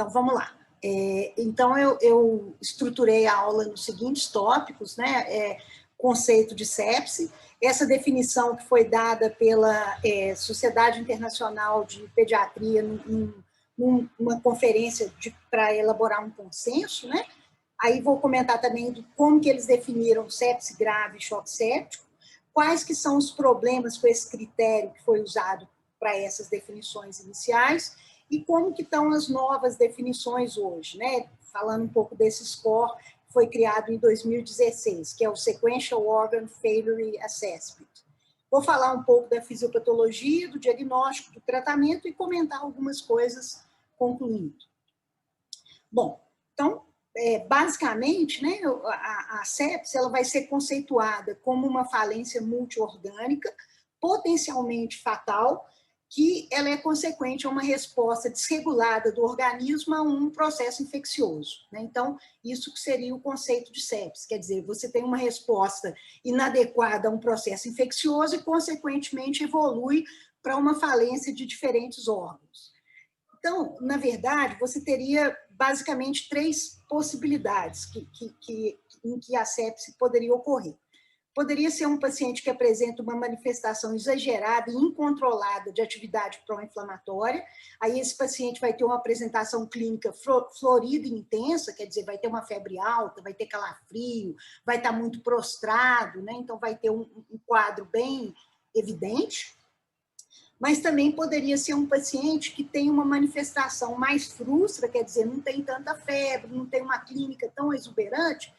Então, vamos lá. Então, eu estruturei a aula nos seguintes tópicos, né? Conceito de sepse, essa definição que foi dada pela Sociedade Internacional de Pediatria numa conferência para elaborar um consenso, né? Aí vou comentar também como que eles definiram sepse grave e choque séptico, quais que são os problemas com esse critério que foi usado para essas definições iniciais e como que estão as novas definições hoje, né? Falando um pouco desse score que foi criado em 2016, que é o Sequential Organ Failure Assessment. Vou falar um pouco da fisiopatologia, do diagnóstico, do tratamento e comentar algumas coisas concluindo. Bom, então, basicamente, né, a sepse ela vai ser conceituada como uma falência multiorgânica, potencialmente fatal, que ela é consequente a uma resposta desregulada do organismo a um processo infeccioso, né? Então, isso que seria o conceito de sepse, quer dizer, você tem uma resposta inadequada a um processo infeccioso e, consequentemente, evolui para uma falência de diferentes órgãos. Então, na verdade, você teria basicamente três possibilidades em que a sepse poderia ocorrer. Poderia ser um paciente que apresenta uma manifestação exagerada e incontrolada de atividade pró-inflamatória. Aí esse paciente vai ter uma apresentação clínica florida e intensa, quer dizer, vai ter uma febre alta, vai ter calafrio, vai estar muito prostrado, né? Então vai ter um quadro bem evidente. Mas também poderia ser um paciente que tem uma manifestação mais frustra, quer dizer, não tem tanta febre, não tem uma clínica tão exuberante,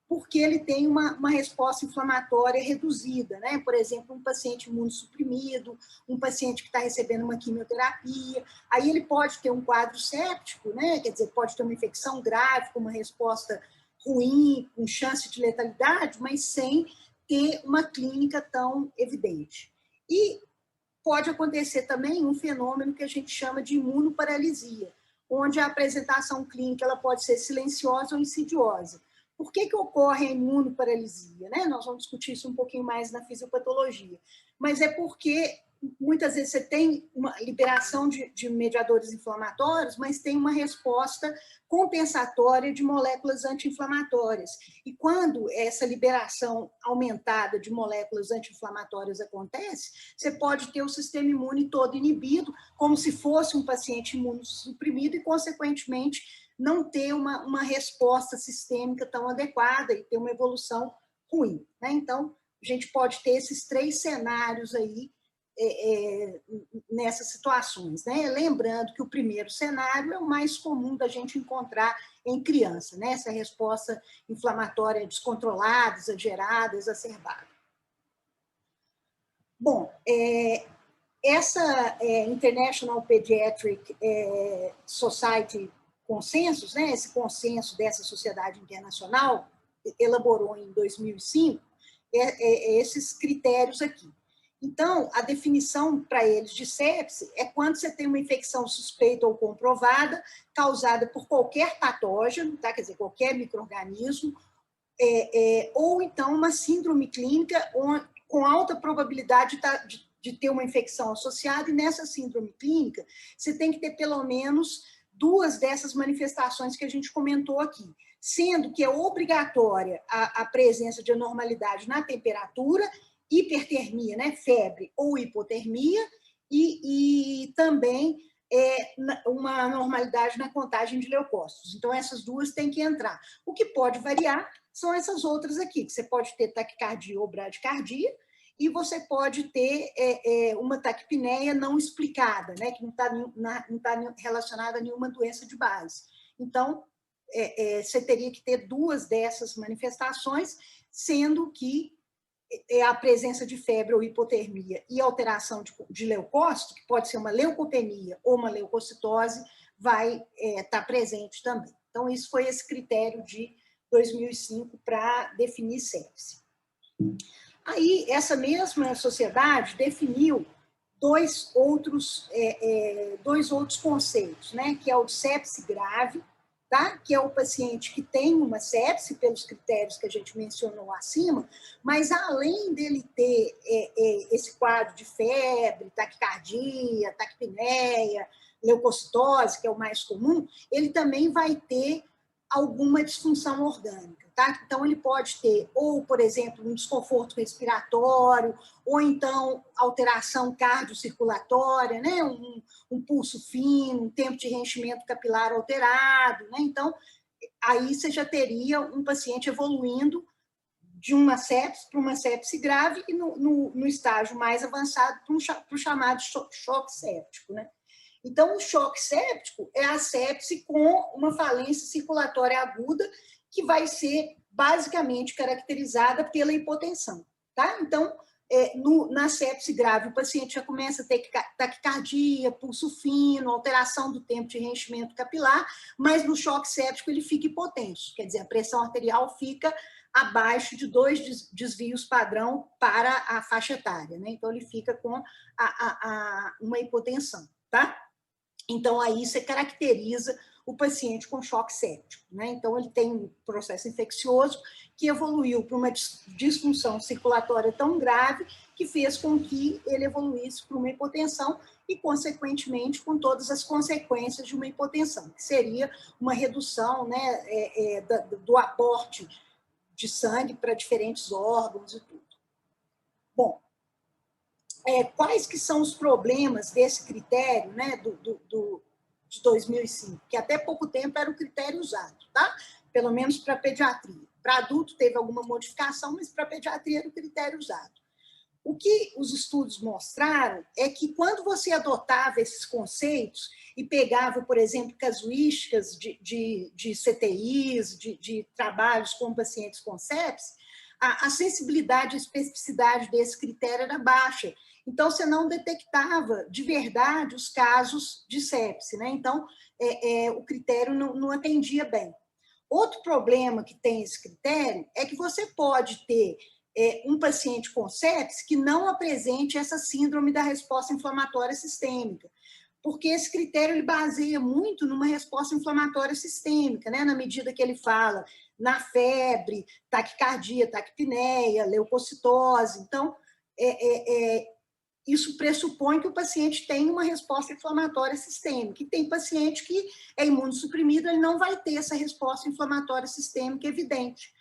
porque ele tem uma resposta inflamatória reduzida, né? Por exemplo, um paciente imunossuprimido, um paciente que está recebendo uma quimioterapia, aí ele pode ter um quadro séptico, né? Quer dizer, pode ter uma infecção grave, com uma resposta ruim, com chance de letalidade, mas sem ter uma clínica tão evidente. E pode acontecer também um fenômeno que a gente chama de imunoparalisia, onde a apresentação clínica ela pode ser silenciosa ou insidiosa. Por que ocorre a imunoparalisia, né? Nós vamos discutir isso um pouquinho mais na fisiopatologia. Mas é porque muitas vezes você tem uma liberação de mediadores inflamatórios, mas tem uma resposta compensatória de moléculas anti-inflamatórias. E quando essa liberação aumentada de moléculas anti-inflamatórias acontece, você pode ter o sistema imune todo inibido, como se fosse um paciente imunossuprimido e, consequentemente, não ter uma resposta sistêmica tão adequada e ter uma evolução ruim, né? Então, a gente pode ter esses três cenários aí nessas situações, né? Lembrando que o primeiro cenário é o mais comum da gente encontrar em criança, né? Essa resposta inflamatória descontrolada, exagerada, exacerbada. Bom, essa International Pediatric Society consensos, né? Esse consenso dessa sociedade internacional elaborou em 2005 esses critérios aqui. Então, a definição para eles de sepse é quando você tem uma infecção suspeita ou comprovada, causada por qualquer patógeno, tá? Quer dizer, qualquer micro-organismo, ou então uma síndrome clínica com alta probabilidade de ter uma infecção associada, e nessa síndrome clínica você tem que ter pelo menos duas dessas manifestações que a gente comentou aqui, sendo que é obrigatória a presença de anormalidade na temperatura, hipertermia, né, febre ou hipotermia, e também uma anormalidade na contagem de leucócitos. Então, essas duas têm que entrar. O que pode variar são essas outras aqui, que você pode ter taquicardia ou bradicardia, e você pode ter uma taquipneia não explicada, né, que não está relacionada a nenhuma doença de base. Então, você teria que ter duas dessas manifestações, sendo que a presença de febre ou hipotermia e alteração de leucócito, que pode ser uma leucopenia ou uma leucocitose, vai estar presente também. Então, isso foi esse critério de 2005 para definir sepse. Aí, essa mesma sociedade definiu dois outros conceitos, né? Que é o de sepse grave, tá? Que é o paciente que tem uma sepse, pelos critérios que a gente mencionou acima, mas além dele ter esse quadro de febre, taquicardia, taquipneia, leucocitose, que é o mais comum, ele também vai ter alguma disfunção orgânica. Tá? Então, ele pode ter, ou, por exemplo, um desconforto respiratório, ou então alteração cardiocirculatória, né? Um pulso fino, um tempo de reenchimento capilar alterado. Né? Então, aí você já teria um paciente evoluindo de uma sepse para uma sepse grave e no estágio mais avançado para o chamado choque séptico. Né? Então, o choque séptico é a sepse com uma falência circulatória aguda que vai ser basicamente caracterizada pela hipotensão. Tá? Então, na sepse grave, o paciente já começa a ter taquicardia, pulso fino, alteração do tempo de reenchimento capilar, mas no choque séptico ele fica hipotenso, quer dizer, a pressão arterial fica abaixo de 2 desvios padrão para a faixa etária. Né? Então, ele fica com uma hipotensão. Tá? Então, aí você caracteriza o paciente com choque séptico. Né? Então, ele tem um processo infeccioso que evoluiu para uma disfunção circulatória tão grave que fez com que ele evoluísse para uma hipotensão e, consequentemente, com todas as consequências de uma hipotensão, que seria uma redução, né, do aporte de sangue para diferentes órgãos e tudo. Bom, quais que são os problemas desse critério, né, de 2005, que até pouco tempo era o critério usado, tá? Pelo menos para pediatria. Para adulto teve alguma modificação, mas para pediatria era o critério usado. O que os estudos mostraram é que quando você adotava esses conceitos e pegava, por exemplo, casuísticas de CTIs, de trabalhos com pacientes com sepse, a sensibilidade e especificidade desse critério era baixa. Então, você não detectava de verdade os casos de sepse. Né? Então, o critério não atendia bem. Outro problema que tem esse critério é que você pode ter um paciente com sepse que não apresente essa síndrome da resposta inflamatória sistêmica, porque esse critério ele baseia muito numa resposta inflamatória sistêmica, né? Na medida que ele fala na febre, taquicardia, taquipneia, leucocitose. Então, isso pressupõe que o paciente tem uma resposta inflamatória sistêmica. E tem paciente que é imunossuprimido, ele não vai ter essa resposta inflamatória sistêmica evidente.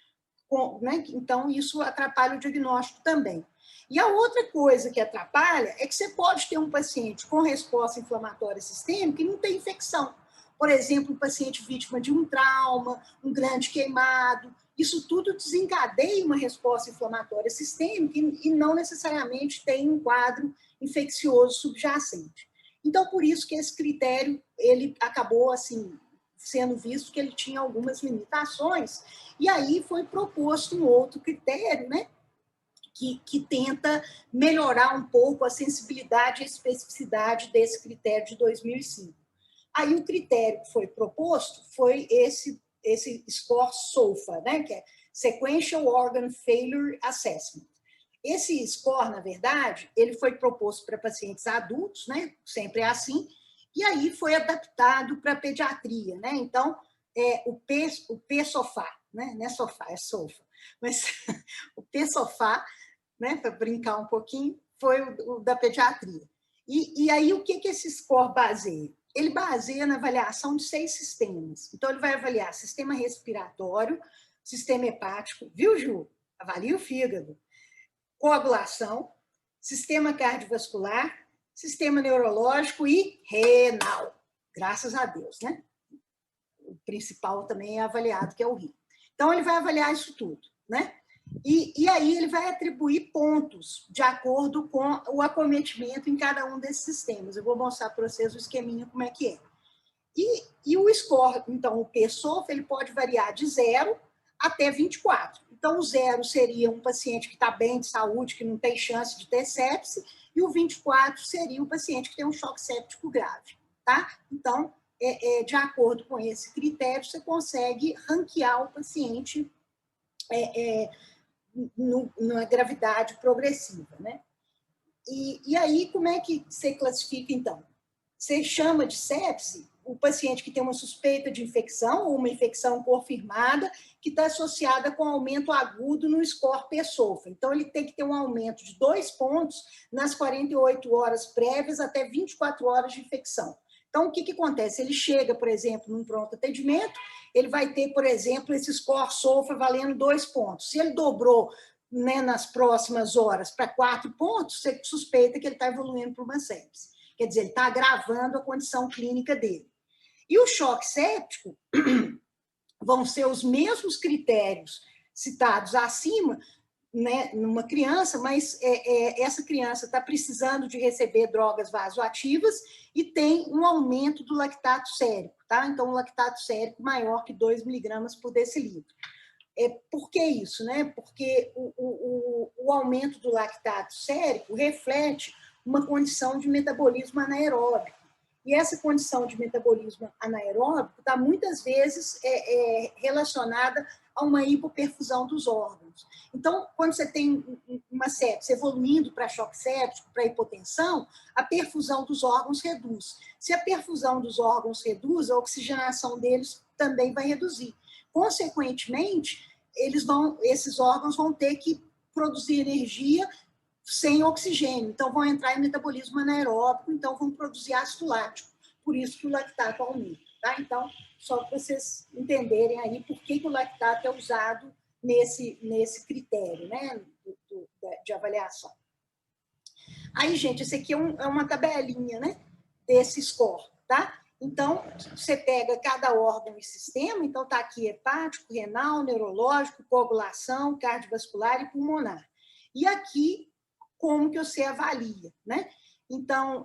Né? Então, isso atrapalha o diagnóstico também. E a outra coisa que atrapalha é que você pode ter um paciente com resposta inflamatória sistêmica e não tem infecção. Por exemplo, um paciente vítima de um trauma, um grande queimado. Isso tudo desencadeia uma resposta inflamatória sistêmica e não necessariamente tem um quadro infeccioso subjacente. Então, por isso que esse critério ele acabou assim sendo visto que ele tinha algumas limitações, e aí foi proposto um outro critério, né, que tenta melhorar um pouco a sensibilidade e a especificidade desse critério de 2005. Aí o critério que foi proposto foi esse score SOFA, né, que é Sequential Organ Failure Assessment. Esse score, na verdade, ele foi proposto para pacientes adultos, né, sempre é assim, e aí foi adaptado para a pediatria. Né? Então, o P-SOFA, né? Não é sofá, é SOFA, mas o P-SOFA, né, para brincar um pouquinho, foi o da pediatria. E aí, o que esse score baseia? Ele baseia na avaliação de 6 sistemas. Então, ele vai avaliar sistema respiratório, sistema hepático, viu, Ju? Avalia o fígado. Coagulação, sistema cardiovascular, sistema neurológico e renal. Graças a Deus, né? O principal também é avaliado, que é o rim. Então, ele vai avaliar isso tudo, né? E aí ele vai atribuir pontos de acordo com o acometimento em cada um desses sistemas. Eu vou mostrar para vocês o esqueminha como é que é. E o score, então, o P-SOFA, ele pode variar de 0 até 24. Então, o 0 seria um paciente que está bem de saúde, que não tem chance de ter sepse, e o 24 seria um paciente que tem um choque séptico grave. Tá? Então, de acordo com esse critério, você consegue ranquear o paciente na gravidade progressiva. Né? E aí, como é que você classifica, então? Você chama de sepse o paciente que tem uma suspeita de infecção ou uma infecção confirmada que está associada com aumento agudo no score P-SOFA. Então, ele tem que ter um aumento de 2 pontos nas 48 horas prévias até 24 horas de infecção. Então, o que acontece? Ele chega, por exemplo, num pronto atendimento, ele vai ter, por exemplo, esse score SOFA valendo 2 pontos. Se ele dobrou, né, nas próximas horas para 4 pontos, você suspeita que ele está evoluindo para uma sepse. Quer dizer, ele está agravando a condição clínica dele. E o choque séptico vão ser os mesmos critérios citados acima, né, numa criança, mas essa criança está precisando de receber drogas vasoativas e tem um aumento do lactato sérico, tá? Então, um lactato sérico maior que 2 miligramas por decilitro. Por que isso, né? Porque o aumento do lactato sérico reflete uma condição de metabolismo anaeróbico. E essa condição de metabolismo anaeróbico está muitas vezes relacionada a uma hipoperfusão dos órgãos. Então, quando você tem uma sepse evoluindo para choque séptico, para hipotensão, a perfusão dos órgãos reduz. Se a perfusão dos órgãos reduz, a oxigenação deles também vai reduzir. Consequentemente, esses órgãos vão ter que produzir energia sem oxigênio, então vão entrar em metabolismo anaeróbico, então vão produzir ácido lático, por isso que o lactato aumenta, tá? Então, só para vocês entenderem aí por que o lactato é usado nesse critério, né, de avaliação. Aí, gente, esse aqui é uma tabelinha, né, desse score, tá? Então, você pega cada órgão e sistema, então está aqui hepático, renal, neurológico, coagulação, cardiovascular e pulmonar. E aqui, como que você avalia, né? Então,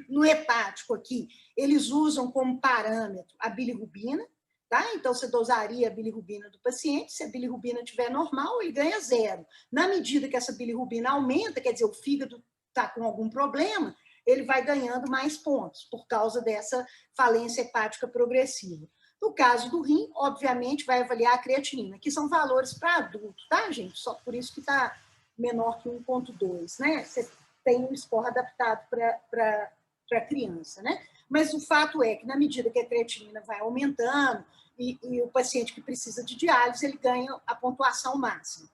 no hepático aqui, eles usam como parâmetro a bilirrubina, tá? Então, você dosaria a bilirrubina do paciente, se a bilirrubina estiver normal, ele ganha 0. Na medida que essa bilirrubina aumenta, quer dizer, o fígado está com algum problema, ele vai ganhando mais pontos, por causa dessa falência hepática progressiva. No caso do rim, obviamente, vai avaliar a creatinina, que são valores para adulto, tá, gente? Só por isso que está menor que 1,2, né? Você tem um score adaptado para criança, né? Mas o fato é que, na medida que a creatinina vai aumentando e o paciente que precisa de diálise, ele ganha a pontuação máxima.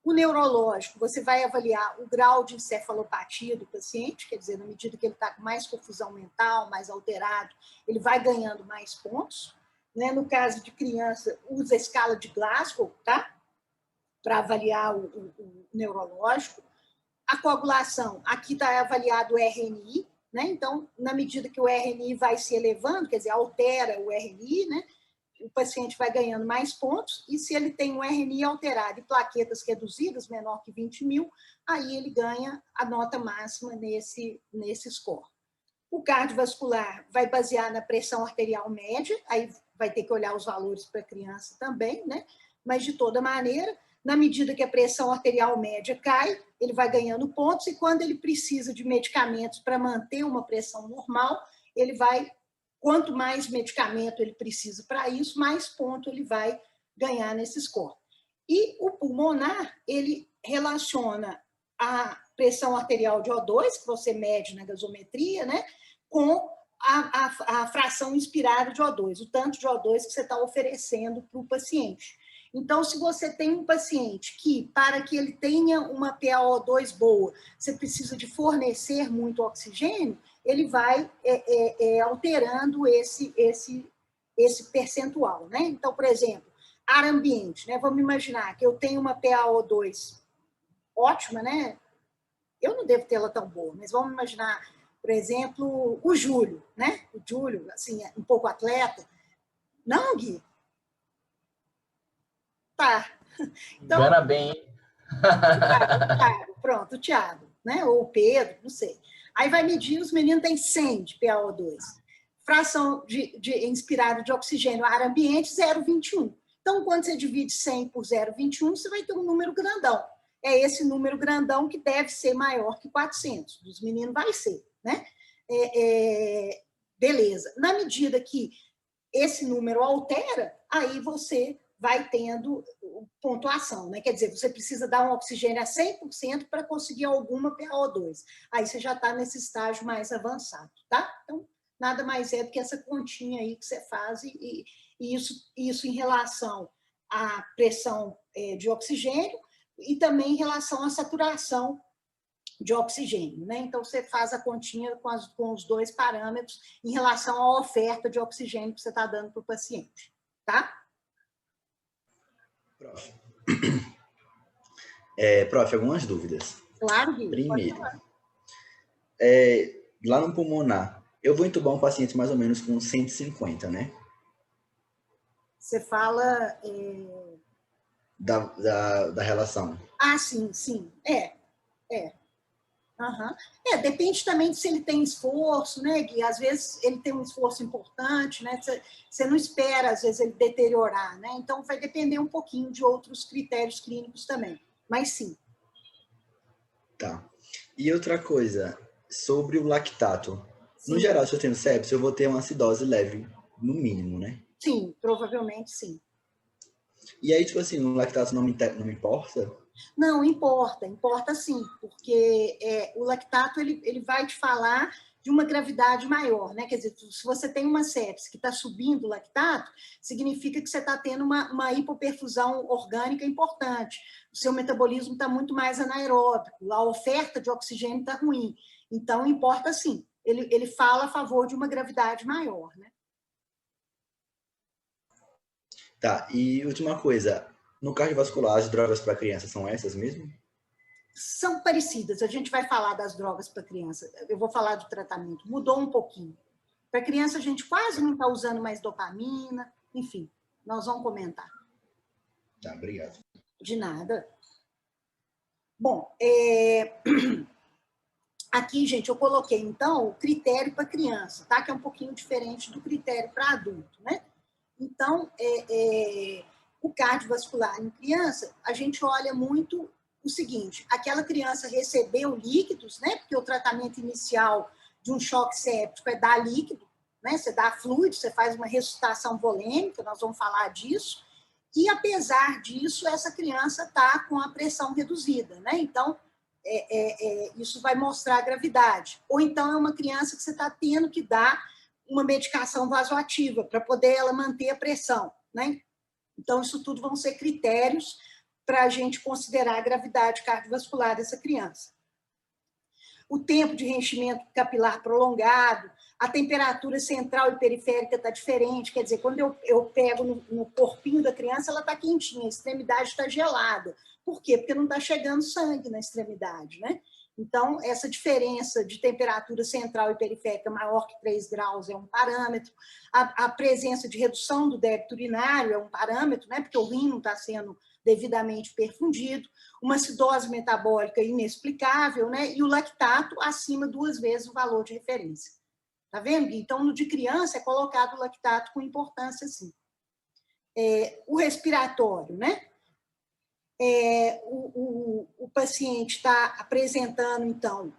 O neurológico, você vai avaliar o grau de encefalopatia do paciente, quer dizer, na medida que ele está com mais confusão mental, mais alterado, ele vai ganhando mais pontos. Né? No caso de criança, usa a escala de Glasgow, tá? Para avaliar o neurológico. A coagulação, aqui está avaliado o RNI, né? Então, na medida que o RNI vai se elevando, quer dizer, altera o RNI, né? O paciente vai ganhando mais pontos, e se ele tem um RNI alterado e plaquetas reduzidas, menor que 20 mil, aí ele ganha a nota máxima nesse score. O cardiovascular vai basear na pressão arterial média, aí vai ter que olhar os valores para a criança também, né? Mas, de toda maneira, na medida que a pressão arterial média cai, ele vai ganhando pontos, e quando ele precisa de medicamentos para manter uma pressão normal, ele vai... Quanto mais medicamento ele precisa para isso, mais ponto ele vai ganhar nesse score. E o pulmonar, ele relaciona a pressão arterial de O2, que você mede na gasometria, né, com a fração inspirada de O2, o tanto de O2 que você está oferecendo para o paciente. Então, se você tem um paciente que, para que ele tenha uma PaO2 boa, você precisa de fornecer muito oxigênio, ele vai alterando esse percentual, né? Então, por exemplo, ar ambiente, né? Vamos imaginar que eu tenho uma PaO2 ótima, né? Eu não devo tê-la tão boa, mas vamos imaginar, por exemplo, o Júlio, né? O Júlio, assim, um pouco atleta. Não, Gui? Tá. Então, engana bem, hein? O Thiago, né? Ou o Pedro, não sei. Aí vai medir, os meninos têm 100 de PaO2. Fração de inspirado de oxigênio ar ambiente, 0,21. Então, quando você divide 100 por 0,21, você vai ter um número grandão. É esse número grandão que deve ser maior que 400. Dos meninos vai ser, né? Beleza. Na medida que esse número altera, aí você vai tendo pontuação, né? Quer dizer, você precisa dar um oxigênio a 100% para conseguir alguma PaO2. Aí você já está nesse estágio mais avançado, tá? Então, nada mais é do que essa continha aí que você faz, e isso em relação à pressão de oxigênio e também em relação à saturação de oxigênio, né? Então, você faz a continha com os dois parâmetros em relação à oferta de oxigênio que você está dando para o paciente, tá? Prof. Prof, algumas dúvidas. Claro, Gui. Primeiro, lá no pulmonar, eu vou entubar um paciente mais ou menos com 150, né? Você fala... Da relação. Ah, sim, sim. Uhum. Depende também de se ele tem esforço, né, Gui? Às vezes ele tem um esforço importante, né? Você não espera, às vezes, ele deteriorar, né? Então, vai depender um pouquinho de outros critérios clínicos também. Mas sim. Tá. E outra coisa, sobre o lactato. Sim. No geral, se eu tenho sepsis, eu vou ter uma acidose leve, no mínimo, né? Sim, provavelmente sim. E aí, tipo assim, o lactato não me importa? Não, importa sim, porque o lactato ele vai te falar de uma gravidade maior, né? Quer dizer, se você tem uma sepse que está subindo o lactato, significa que você está tendo uma hipoperfusão orgânica importante. O seu metabolismo está muito mais anaeróbico, a oferta de oxigênio está ruim. Então, importa sim. Ele fala a favor de uma gravidade maior, né? Tá, e última coisa, no cardiovascular, as drogas para criança são essas mesmo? São parecidas. A gente vai falar das drogas para criança. Eu vou falar do tratamento. Mudou um pouquinho. Para criança, a gente quase não está usando mais dopamina. Enfim, nós vamos comentar. Tá, obrigado. De nada. Bom, aqui, gente, eu coloquei, então, o critério para criança, tá? Que é um pouquinho diferente do critério para adulto, né? Então, o cardiovascular em criança, a gente olha muito o seguinte, aquela criança recebeu líquidos, né? Porque o tratamento inicial de um choque séptico é dar líquido, né? Você dá fluido, você faz uma ressuscitação volêmica, nós vamos falar disso, e apesar disso, essa criança está com a pressão reduzida, né? Então, isso vai mostrar a gravidade. Ou então é uma criança que você está tendo que dar uma medicação vasoativa para poder ela manter a pressão, né? Então, isso tudo vão ser critérios para a gente considerar a gravidade cardiovascular dessa criança. O tempo de reenchimento capilar prolongado, a temperatura central e periférica está diferente, quer dizer, quando eu pego no corpinho da criança, ela está quentinha, a extremidade está gelada. Por quê? Porque não está chegando sangue na extremidade, né? Então, essa diferença de temperatura central e periférica maior que 3 graus é um parâmetro. A presença de redução do débito urinário é um parâmetro, né? Porque o rim não está sendo devidamente perfundido. Uma acidose metabólica inexplicável, né? E o lactato acima 2 vezes o valor de referência. Tá vendo? Então, no de criança é colocado o lactato com importância, sim. O respiratório, né? O paciente está apresentando, então,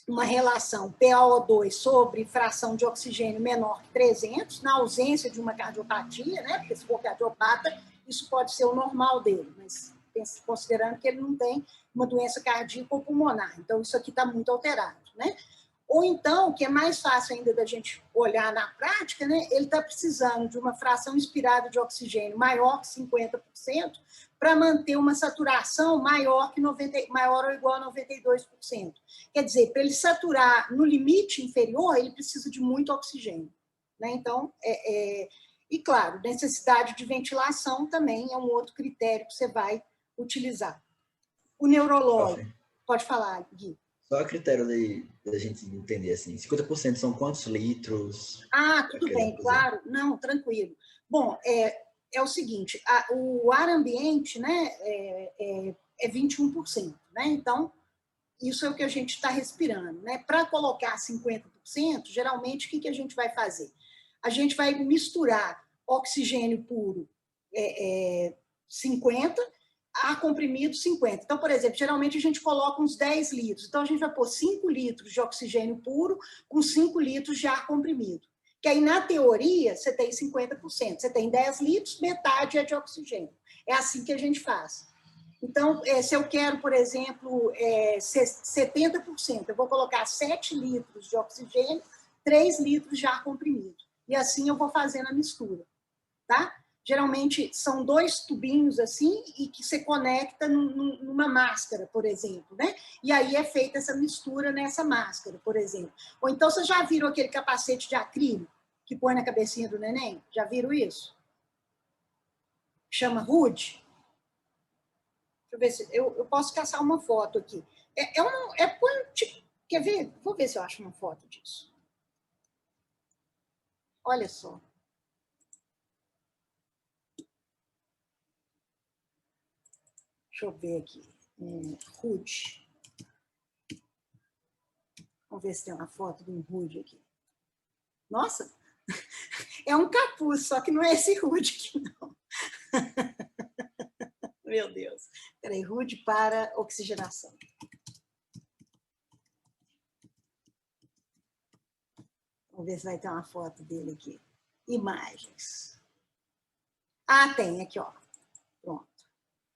uma relação PaO2 sobre fração de oxigênio menor que 300, na ausência de uma cardiopatia, né? Porque se for cardiopata, isso pode ser o normal dele, mas considerando que ele não tem uma doença cardíaca ou pulmonar. Então, isso aqui está muito alterado, né? Ou então, que é mais fácil ainda da gente olhar na prática, né? Ele está precisando de uma fração inspirada de oxigênio maior que 50% para manter uma saturação maior ou igual a 92%. Quer dizer, para ele saturar no limite inferior, ele precisa de muito oxigênio, né? Então, e claro, necessidade de ventilação também é um outro critério que você vai utilizar. O neurológico, pode falar, Gui. Só a critério da gente entender, assim, 50% são quantos litros? Ah, tudo bem, claro. Não, tranquilo. Bom, é o seguinte, o ar ambiente, né, é 21%, né? Então, isso é o que a gente está respirando, né? Para colocar 50%, geralmente, o que a gente vai fazer? A gente vai misturar oxigênio puro 50%, ar comprimido 50%. Então, por exemplo, geralmente a gente coloca uns 10 litros. Então, a gente vai pôr 5 litros de oxigênio puro com 5 litros de ar comprimido. Que aí, na teoria, você tem 50%. Você tem 10 litros, metade é de oxigênio. É assim que a gente faz. Então, se eu quero, por exemplo, 70%, eu vou colocar 7 litros de oxigênio, 3 litros de ar comprimido. E assim eu vou fazendo a mistura, tá? Geralmente são 2 tubinhos assim e que você conecta numa máscara, por exemplo, né? E aí é feita essa mistura nessa máscara, por exemplo. Ou então vocês já viram aquele capacete de acrílico que põe na cabecinha do neném? Já viram isso? Chama hood. Deixa eu ver se eu posso caçar uma foto aqui. Quer ver? Vou ver se eu acho uma foto disso. Olha só. Deixa eu ver aqui. Hood. Vamos ver se tem uma foto de um hood aqui. Nossa! É um capuz, só que não é esse hood aqui, não. Meu Deus. Peraí, hood para oxigenação. Vamos ver se vai ter uma foto dele aqui. Imagens. Ah, tem aqui, ó. Pronto.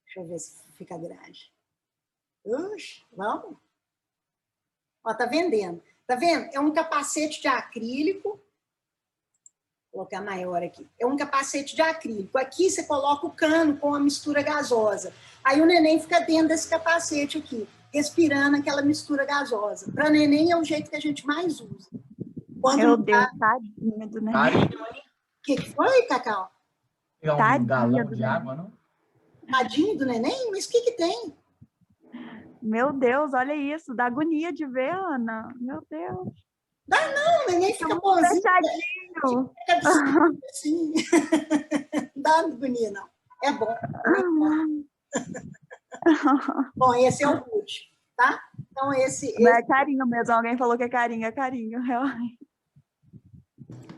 Deixa eu ver se fica grande. Vamos. Ó, tá vendendo. Tá vendo? É um capacete de acrílico. Vou colocar maior aqui. É um capacete de acrílico. Aqui você coloca o cano com a mistura gasosa. Aí o neném fica dentro desse capacete aqui, respirando aquela mistura gasosa. Para neném é o jeito que a gente mais usa. Meu Deus, tadinho do neném. Carinho, hein? O que foi, Cacau? Pegar um galão de água, não? Tadinho do neném? Mas o que tem? Meu Deus, olha isso. Dá agonia de ver, Ana. Meu Deus. Dá não, o neném fica bonzinho. Fechadinho. Fica assim. Dá agonia, não. É bom. Bom, esse é o Rude, tá? Então, esse... Não é carinho mesmo. Alguém falou que é carinho, realmente.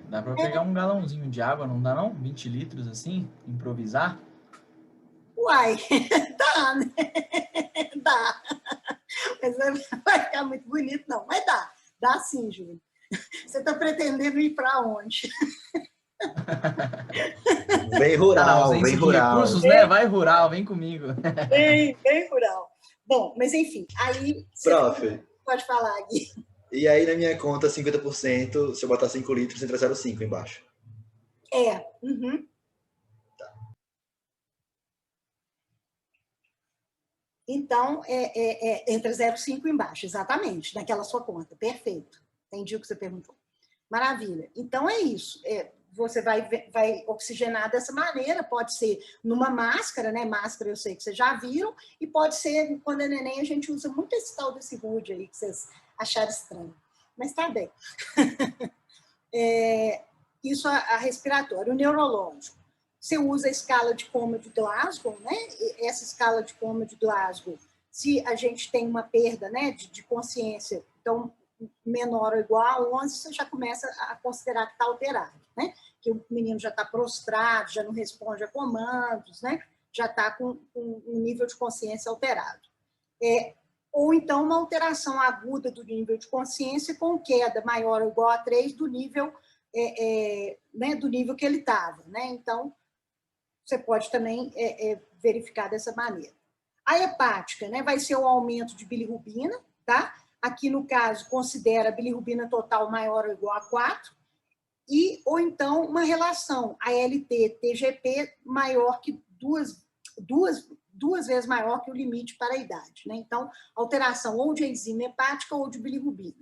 Dá para pegar um galãozinho de água, não dá não? 20 litros assim, improvisar? Uai, dá, né? Dá. Mas vai ficar muito bonito, não. Mas dá. Dá sim, Júlio. Você está pretendendo ir para onde? Vem rural, vem rural. Recursos, né? Vai rural, vem comigo. Bem rural. Bom, mas enfim, aí... Prof. Pode falar, Gui. E aí, na minha conta, 50%, se eu botar 5 litros, entra 0,5 embaixo. Uhum. Tá. Então, entra 0,5 embaixo, exatamente, naquela sua conta. Perfeito. Entendi o que você perguntou. Maravilha. Então, é isso. Você vai oxigenar dessa maneira, pode ser numa máscara, né? Máscara eu sei que vocês já viram, e pode ser, quando é neném, a gente usa muito esse tal desse Rude aí, que vocês acharam estranho. Mas tá bem. Isso a respiratório. O neurológico. Você usa a escala de Coma de Glasgow, né? Essa escala de Coma de Glasgow, se a gente tem uma perda, né, de consciência, então, menor ou igual a 11, você já começa a considerar que está alterado, né? Que o menino já está prostrado, já não responde a comandos, né? Já está com um nível de consciência alterado. Ou então uma alteração aguda do nível de consciência com queda maior ou igual a 3 do nível, né, do nível que ele estava, né? Então, você pode também verificar dessa maneira. A hepática, né, vai ser o aumento de bilirrubina, tá? Aqui, no caso, considera a bilirrubina total maior ou igual a 4, ou então uma relação ALT-TGP maior que duas vezes maior que o limite para a idade, né? Então, alteração ou de enzima hepática ou de bilirrubina.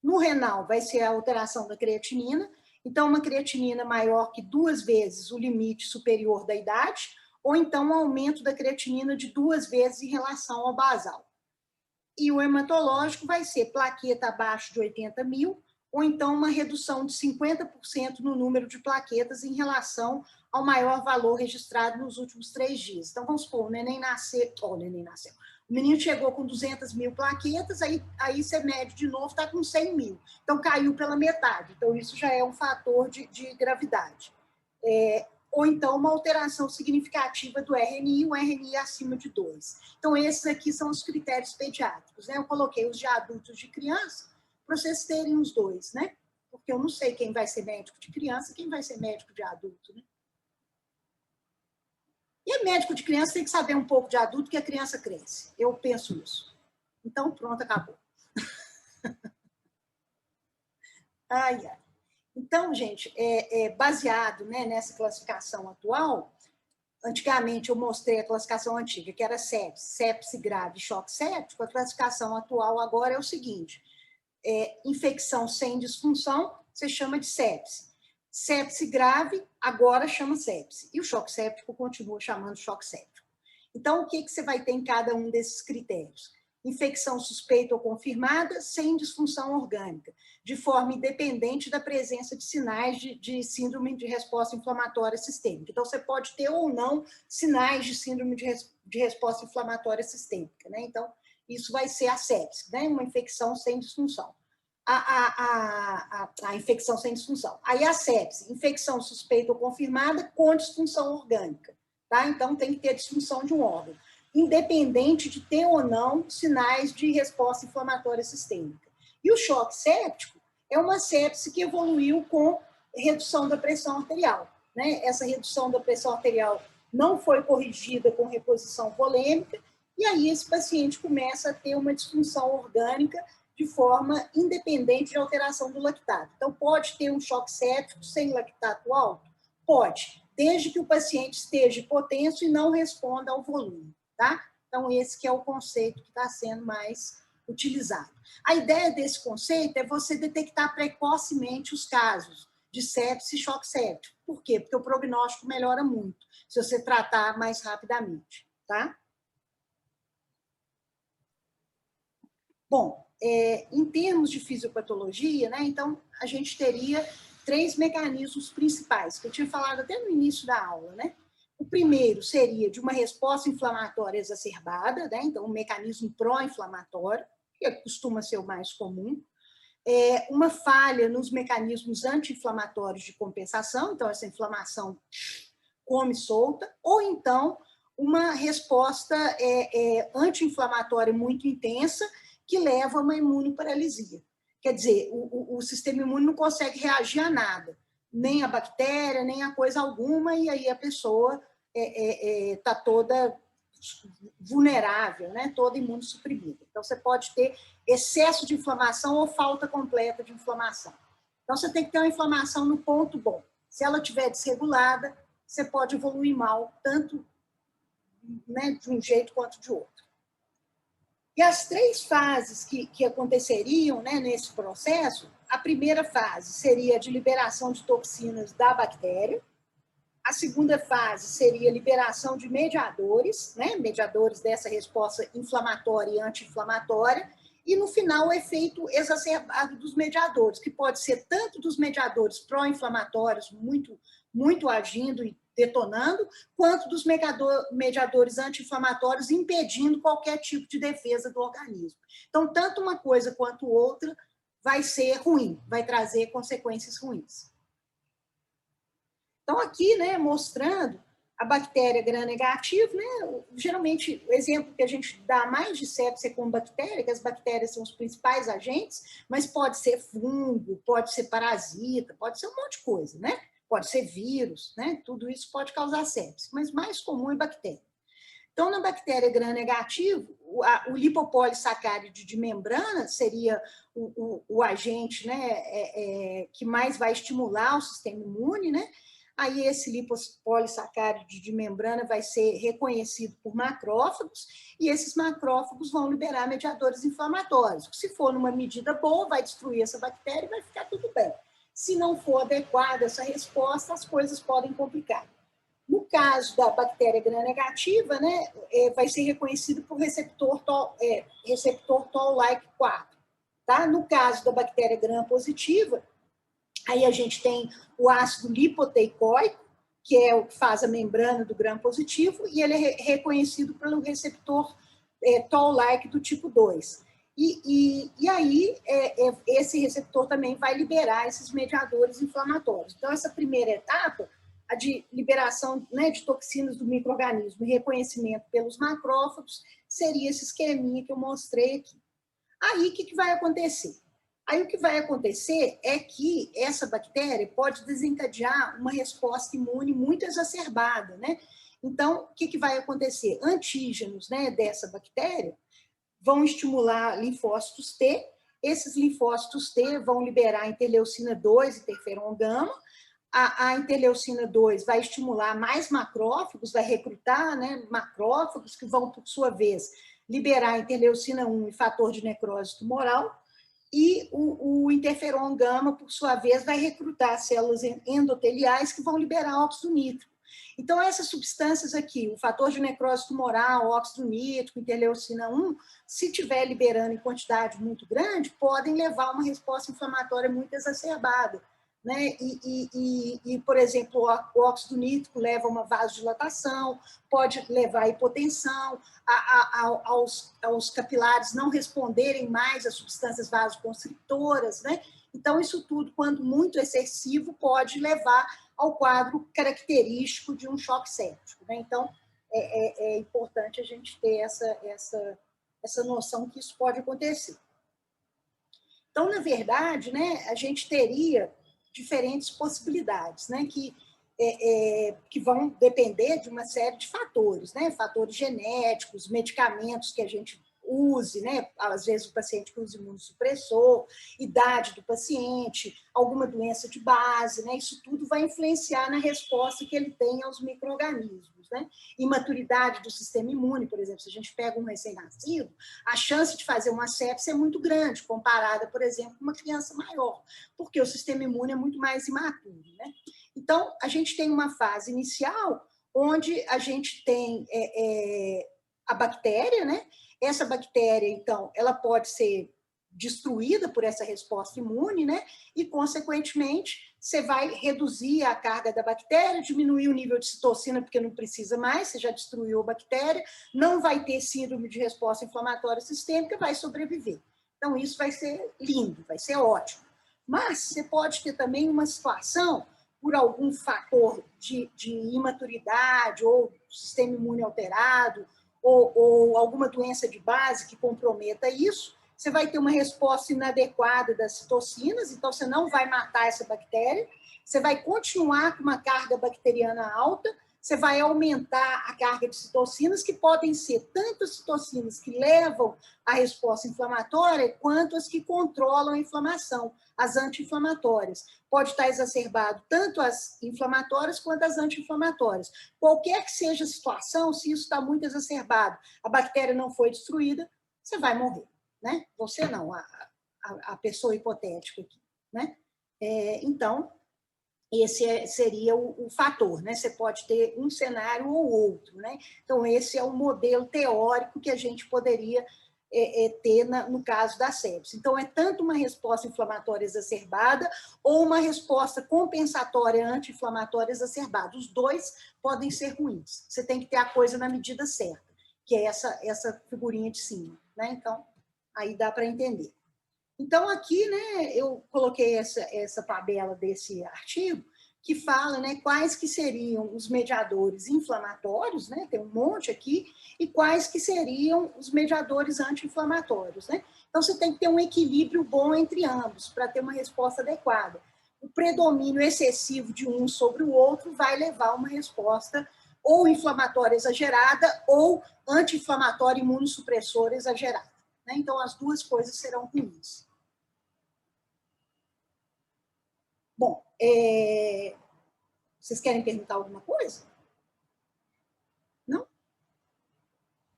No renal, vai ser a alteração da creatinina, então uma creatinina maior que 2 vezes o limite superior da idade, ou então um aumento da creatinina de 2 vezes em relação ao basal. E o hematológico vai ser plaqueta abaixo de 80 mil, ou então uma redução de 50% no número de plaquetas em relação ao maior valor registrado nos últimos 3 dias. Então, vamos supor, o neném nasceu. O menino chegou com 200 mil plaquetas, aí você mede de novo, está com 100 mil. Então, caiu pela metade. Então, isso já é um fator de gravidade. Ou então uma alteração significativa do RNI, o RNI acima de 2. Então, esses aqui são os critérios pediátricos, né? Eu coloquei os de adultos e de criança, para vocês terem os dois, né? Porque eu não sei quem vai ser médico de criança e quem vai ser médico de adulto, né? E médico de criança tem que saber um pouco de adulto, que a criança cresce. Eu penso isso. Então, pronto, acabou. Ai, ai. Então, gente, baseado, né, nessa classificação atual, antigamente eu mostrei a classificação antiga, que era sepse, sepse grave, choque séptico. A classificação atual agora é o seguinte: infecção sem disfunção, você chama de sepse. Sepse grave, agora chama sepse. E o choque séptico continua chamando choque séptico. Então, o que você vai ter em cada um desses critérios? Infecção suspeita ou confirmada, sem disfunção orgânica, de forma independente da presença de sinais de síndrome de resposta inflamatória sistêmica. Então, você pode ter ou não sinais de síndrome de resposta inflamatória sistêmica, né? Então, isso vai ser a sepse, né? Uma infecção sem disfunção. A infecção sem disfunção. Aí a sepse, infecção suspeita ou confirmada com disfunção orgânica, tá? Então, tem que ter disfunção de um órgão, independente de ter ou não sinais de resposta inflamatória sistêmica. E o choque séptico é uma sepse que evoluiu com redução da pressão arterial, né? Essa redução da pressão arterial não foi corrigida com reposição volêmica, e aí esse paciente começa a ter uma disfunção orgânica de forma independente de alteração do lactato. Então, pode ter um choque séptico sem lactato alto? Pode, desde que o paciente esteja hipotenso e não responda ao volume, tá? Então, esse que é o conceito que está sendo mais utilizado. A ideia desse conceito é você detectar precocemente os casos de sepse e choque séptico. Por quê? Porque o prognóstico melhora muito se você tratar mais rapidamente, tá? Bom, em termos de fisiopatologia, né, então, a gente teria 3 mecanismos principais, que eu tinha falado até no início da aula, né? O primeiro seria de uma resposta inflamatória exacerbada, né? Então, um mecanismo pró-inflamatório, que costuma ser o mais comum. Uma falha nos mecanismos anti-inflamatórios de compensação, então, essa inflamação come solta, ou então, uma resposta anti-inflamatória muito intensa, que leva a uma imunoparalisia. Quer dizer, o sistema imune não consegue reagir a nada, nem a bactéria, nem a coisa alguma, e aí a pessoa está toda vulnerável, né? Toda imunossuprimida. Então, você pode ter excesso de inflamação ou falta completa de inflamação. Então, você tem que ter uma inflamação no ponto bom. Se ela estiver desregulada, você pode evoluir mal, tanto, né, de um jeito quanto de outro. E as 3 fases que aconteceriam, né, nesse processo, a primeira fase seria de liberação de toxinas da bactéria, a segunda fase seria liberação de mediadores, né, mediadores dessa resposta inflamatória e anti-inflamatória, e no final o efeito exacerbado dos mediadores, que pode ser tanto dos mediadores pró-inflamatórios muito agindo e detonando, quanto dos mediadores anti-inflamatórios impedindo qualquer tipo de defesa do organismo. Então, tanto uma coisa quanto outra vai ser ruim, vai trazer consequências ruins. Então, aqui, né, mostrando a bactéria gram-negativa, né, geralmente o exemplo que a gente dá mais de sepse é com bactéria, que as bactérias são os principais agentes, mas pode ser fungo, pode ser parasita, pode ser um monte de coisa, né? Pode ser vírus, né? Tudo isso pode causar sepse, mas mais comum é bactéria. Então, na bactéria gram-negativo, o lipopolissacárido de membrana seria o agente, né, que mais vai estimular o sistema imune, né? Aí esse lipopolissacárido de membrana vai ser reconhecido por macrófagos e esses macrófagos vão liberar mediadores inflamatórios. Se for numa medida boa, vai destruir essa bactéria e vai ficar tudo bem. Se não for adequada essa resposta, as coisas podem complicar. No caso da bactéria gram-negativa, né, vai ser reconhecido por receptor Toll-like 4. Tá? No caso da bactéria gram-positiva, aí a gente tem o ácido lipoteicoico, que é o que faz a membrana do gram-positivo, e ele é reconhecido pelo receptor Toll-like do tipo 2. E aí, esse receptor também vai liberar esses mediadores inflamatórios. Então, essa primeira etapa, a de liberação, né, de toxinas do micro-organismo e reconhecimento pelos macrófagos, seria esse esqueminha que eu mostrei aqui. Aí, o que vai acontecer? Aí, o que vai acontecer é que essa bactéria pode desencadear uma resposta imune muito exacerbada, né? Então, o que vai acontecer? Antígenos, né, dessa bactéria vão estimular linfócitos T esses linfócitos T vão liberar interleucina 2 e interferon gama. A interleucina 2 vai estimular mais macrófagos, vai recrutar, né, macrófagos que vão, por sua vez, liberar interleucina 1 e fator de necrose tumoral. E o interferon gama, por sua vez, vai recrutar células endoteliais que vão liberar óxido nítrico. Então, essas substâncias aqui, o fator de necrose tumoral, óxido nítrico, interleucina 1, se estiver liberando em quantidade muito grande, podem levar a uma resposta inflamatória muito exacerbada. Né? Por exemplo, o óxido nítrico leva a uma vasodilatação, pode levar a hipotensão, aos capilares não responderem mais às substâncias vasoconstrictoras, né? Então, isso tudo, quando muito excessivo, pode levar ao quadro característico de um choque séptico, né? Então, é importante a gente ter essa noção que isso pode acontecer. Então, na verdade, né, a gente teria diferentes possibilidades, né, que vão depender de uma série de fatores, né, fatores genéticos, medicamentos que a gente use, né, às vezes o paciente que usa imunossupressor, idade do paciente, alguma doença de base, né, isso tudo vai influenciar na resposta que ele tem aos micro-organismos, né, imaturidade do sistema imune, por exemplo, se a gente pega um recém-nascido, a chance de fazer uma sepse é muito grande, comparada, por exemplo, com uma criança maior, porque o sistema imune é muito mais imaturo, né. Então, a gente tem uma fase inicial onde a gente tem a bactéria, né? Essa bactéria, então, ela pode ser destruída por essa resposta imune, né? E, consequentemente, você vai reduzir a carga da bactéria, diminuir o nível de citocina, porque não precisa mais, você já destruiu a bactéria, não vai ter síndrome de resposta inflamatória sistêmica, vai sobreviver. Então, isso vai ser lindo, vai ser ótimo. Mas você pode ter também uma situação, por algum fator de imaturidade ou sistema imune alterado, ou alguma doença de base que comprometa isso, você vai ter uma resposta inadequada das citocinas, então você não vai matar essa bactéria, você vai continuar com uma carga bacteriana alta, você vai aumentar a carga de citocinas, que podem ser tanto as citocinas que levam à resposta inflamatória, quanto as que controlam a inflamação, as anti-inflamatórias. Pode estar exacerbado tanto as inflamatórias quanto as anti-inflamatórias. Qualquer que seja a situação, se isso está muito exacerbado, a bactéria não foi destruída, você vai morrer, né? Você não, a pessoa hipotética aqui, né? Então, esse seria o fator, né? Você pode ter um cenário ou outro, né? Então, esse é o modelo teórico que a gente poderia ter no caso da sepse. Então, é tanto uma resposta inflamatória exacerbada ou uma resposta compensatória anti-inflamatória exacerbada. Os dois podem ser ruins. Você tem que ter a coisa na medida certa, que é essa figurinha de cima, né? Então, aí dá para entender. Então, aqui, né, eu coloquei essa tabela desse artigo que fala, né, quais que seriam os mediadores inflamatórios, né, tem um monte aqui, e quais que seriam os mediadores anti-inflamatórios, né? Então, você tem que ter um equilíbrio bom entre ambos para ter uma resposta adequada. O predomínio excessivo de um sobre o outro vai levar a uma resposta ou inflamatória exagerada ou anti-inflamatória imunossupressora exagerada, né? Então, as duas coisas serão ruins. Bom, vocês querem perguntar alguma coisa? Não?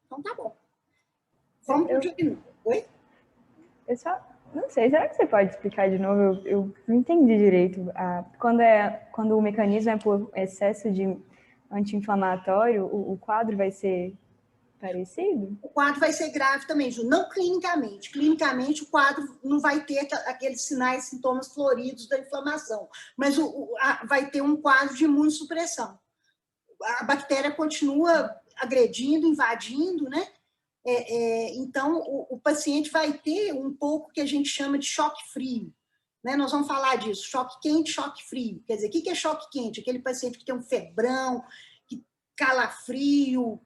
Então tá bom. Vamos para o diagnóstico. Oi? Eu só não sei, será que você pode explicar de novo? Eu não entendi direito. Quando o mecanismo é por excesso de anti-inflamatório, o quadro vai ser parecido? O quadro vai ser grave também, Ju, não clinicamente. Clinicamente, o quadro não vai ter aqueles sinais, sintomas floridos da inflamação, mas vai ter um quadro de imunossupressão. A bactéria continua agredindo, invadindo, né? Então, o paciente vai ter um pouco que a gente chama de choque frio, né? Nós vamos falar disso, choque quente, choque frio. Quer dizer, o que é choque quente? Aquele paciente que tem um febrão, que calafrio,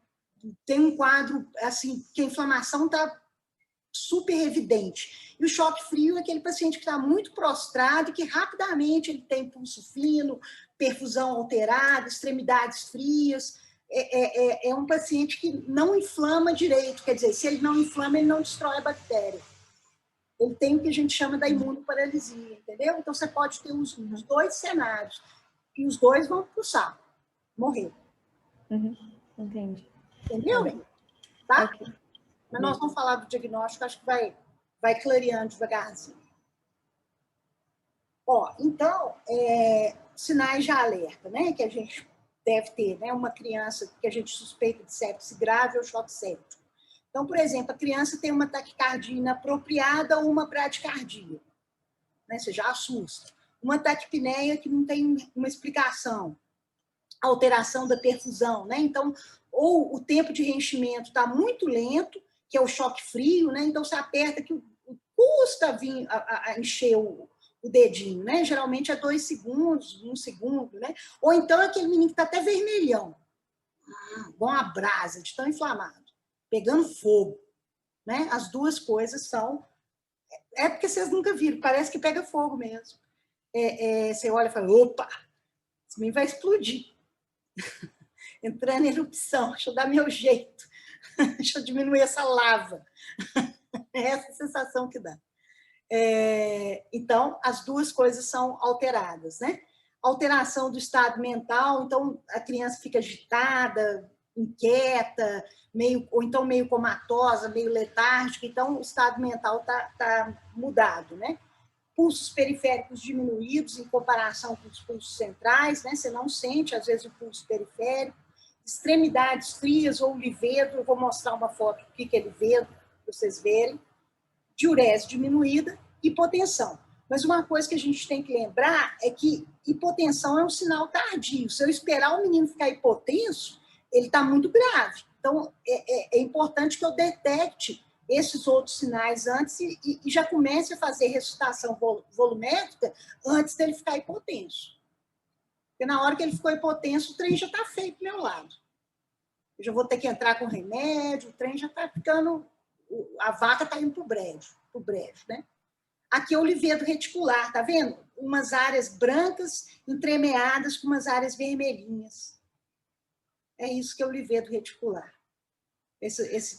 tem um quadro, assim, que a inflamação está super evidente. E o choque frio é aquele paciente que está muito prostrado e que rapidamente ele tem pulso fino, perfusão alterada, extremidades frias. É um paciente que não inflama direito, quer dizer, se ele não inflama, ele não destrói a bactéria. ele tem o que a gente chama da imunoparalisia, entendeu? Então, você pode ter os dois cenários, e os dois vão pro saco, morrer. Entendi. Entendeu? Tá? Ok. Mas nós vamos falar do diagnóstico, acho que vai clareando devagarzinho. Ó, então, sinais de alerta, né, que a gente deve ter, né, uma criança que a gente suspeita de sepse grave ou choque séptico. Então, por exemplo, a criança tem uma taquicardia inapropriada ou uma bradicardia, né, você já assusta. Uma taquipneia que não tem uma explicação, alteração da perfusão, né, então, ou o tempo de reenchimento está muito lento, que é o choque frio, né, então você aperta que custa vir a encher o dedinho, né? Geralmente é 2 segundos, 1 segundo, né? Ou então é aquele menino que está até vermelhão, igual uma brasa, de tão inflamado, pegando fogo, né? As duas coisas são... É porque vocês nunca viram, parece que pega fogo mesmo. Você olha e fala, opa, esse menino vai explodir. Entrando em erupção, deixa eu dar meu jeito, deixa eu diminuir essa lava. É essa sensação que dá. Então, as duas coisas são alteradas, né? Alteração do estado mental, então a criança fica agitada, inquieta, ou então meio comatosa, meio letárgica, então o estado mental tá mudado, né? Pulsos periféricos diminuídos em comparação com os pulsos centrais, né? Você não sente, às vezes, o pulso periférico. Extremidades frias ou livedo, eu vou mostrar uma foto do que é livedo, para vocês verem. Diurese diminuída, hipotensão. Mas uma coisa que a gente tem que lembrar é que hipotensão é um sinal tardio. Se eu esperar o menino ficar hipotenso, ele está muito grave. Então, é importante que eu detecte esses outros sinais antes e já comece a fazer ressuscitação volumétrica antes dele ficar hipotenso. Porque na hora que ele ficou hipotenso, o trem já está feio do meu lado. Eu já vou ter que entrar com remédio, o trem já está ficando... A vaca está indo para o brejo, né? Aqui é o livedo reticular, tá vendo? Umas áreas brancas entremeadas com umas áreas vermelhinhas. É isso que é o livedo reticular.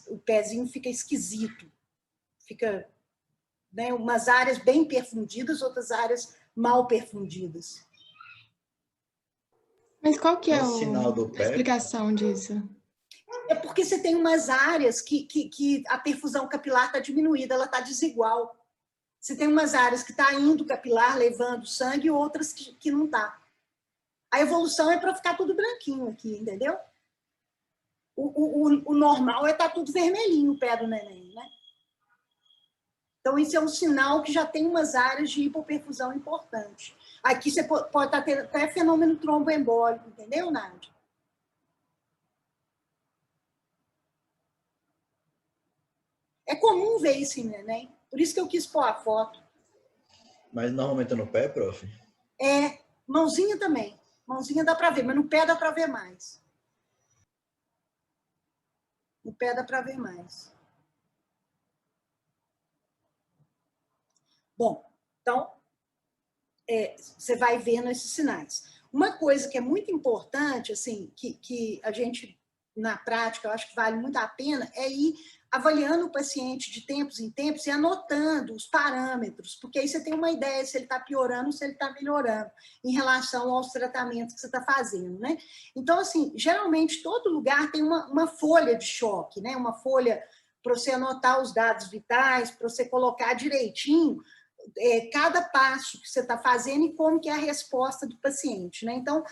O pezinho fica esquisito. Fica, né, umas áreas bem perfundidas, outras áreas mal perfundidas. Mas qual que é No sinal do a pé? explicação disso? É porque você tem umas áreas que a perfusão capilar está diminuída, ela está desigual. Você tem umas áreas que está indo capilar, levando sangue, e outras que não está. A evolução é para ficar tudo branquinho aqui, entendeu? O normal é estar tudo vermelhinho o pé do neném, né? Então, isso é um sinal que já tem umas áreas de hipoperfusão importante. Aqui você pode estar tendo até fenômeno tromboembólico, entendeu, Nádia? É comum ver isso em neném. Por isso que eu quis pôr a foto. Mas normalmente é no pé, prof? Mãozinha também. Mãozinha dá para ver, mas no pé dá para ver mais. No pé dá para ver mais. Bom, então, você vai vendo esses sinais. Uma coisa que é muito importante, assim, que a gente, na prática, eu acho que vale muito a pena, é ir avaliando o paciente de tempos em tempos e anotando os parâmetros, porque aí você tem uma ideia se ele está piorando ou se ele está melhorando em relação aos tratamentos que você está fazendo, né? Então, assim, geralmente todo lugar tem uma folha de choque, né? Uma folha para você anotar os dados vitais, para você colocar direitinho cada passo que você está fazendo e como que é a resposta do paciente, né? Então,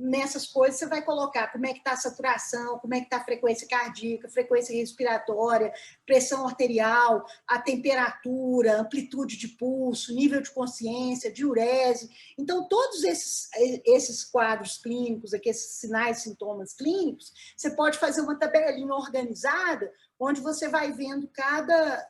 nessas coisas, você vai colocar como é que está a saturação, como é que está a frequência cardíaca, frequência respiratória, pressão arterial, a temperatura, amplitude de pulso, nível de consciência, diurese. Então, todos esses quadros clínicos, aqui, esses sinais e sintomas clínicos, você pode fazer uma tabelinha organizada onde você vai vendo cada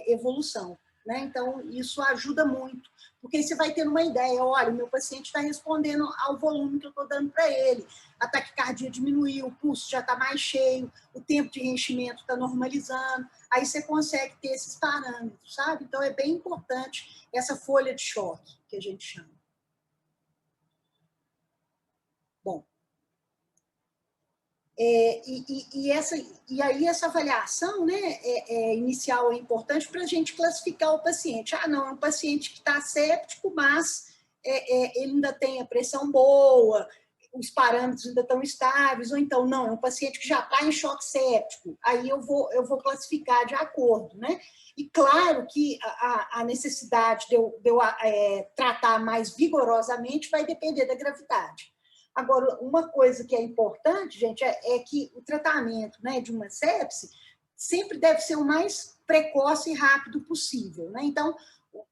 evolução. Né? Então, isso ajuda muito, porque aí você vai tendo uma ideia, olha, o meu paciente está respondendo ao volume que eu estou dando para ele, a taquicardia diminuiu, o pulso já está mais cheio, o tempo de reenchimento está normalizando, aí você consegue ter esses parâmetros, sabe? Então, é bem importante essa folha de choque, que a gente chama. Bom, E aí essa avaliação, né, inicial é importante para a gente classificar o paciente. Ah, não, é um paciente que está séptico, mas ele ainda tem a pressão boa, os parâmetros ainda estão estáveis, ou então, não, é um paciente que já está em choque séptico, aí eu vou classificar de acordo, né? E claro que a necessidade de eu tratar mais vigorosamente vai depender da gravidade. Agora, uma coisa que é importante, gente, é que o tratamento, né, de uma sepse sempre deve ser o mais precoce e rápido possível, né? Então,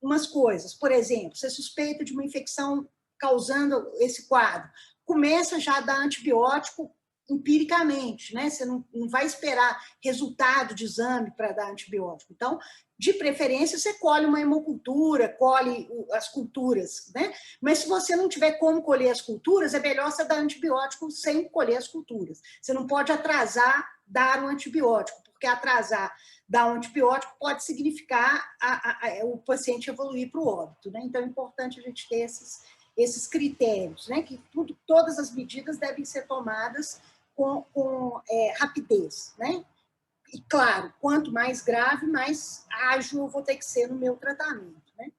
umas coisas, por exemplo, você suspeita de uma infecção causando esse quadro, começa já a dar antibiótico empiricamente, né? Você não vai esperar resultado de exame para dar antibiótico. Então, de preferência, você colhe uma hemocultura, colhe as culturas, né? Mas se você não tiver como colher as culturas, é melhor você dar antibiótico sem colher as culturas. Você não pode atrasar dar um antibiótico, porque atrasar dar um antibiótico pode significar o paciente evoluir para o óbito, né? Então, é importante a gente ter esses critérios, né? Que todas as medidas devem ser tomadas com rapidez, né? E, claro, quanto mais grave, mais ágil eu vou ter que ser no meu tratamento, né?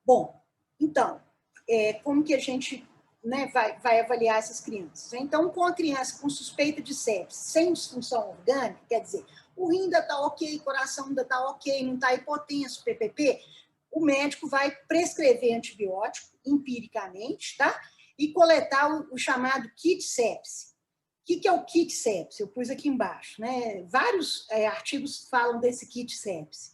Bom, então, como que a gente, né, vai avaliar essas crianças? Então, com a criança com suspeita de sepse, sem disfunção orgânica, quer dizer, o rim ainda está ok, o coração ainda está ok, não está hipotenso, PPP, o médico vai prescrever antibiótico, empiricamente, tá? E coletar o chamado kit sepse. O que é o kit sepse? Eu pus aqui embaixo, né? Vários artigos falam desse kit sepse.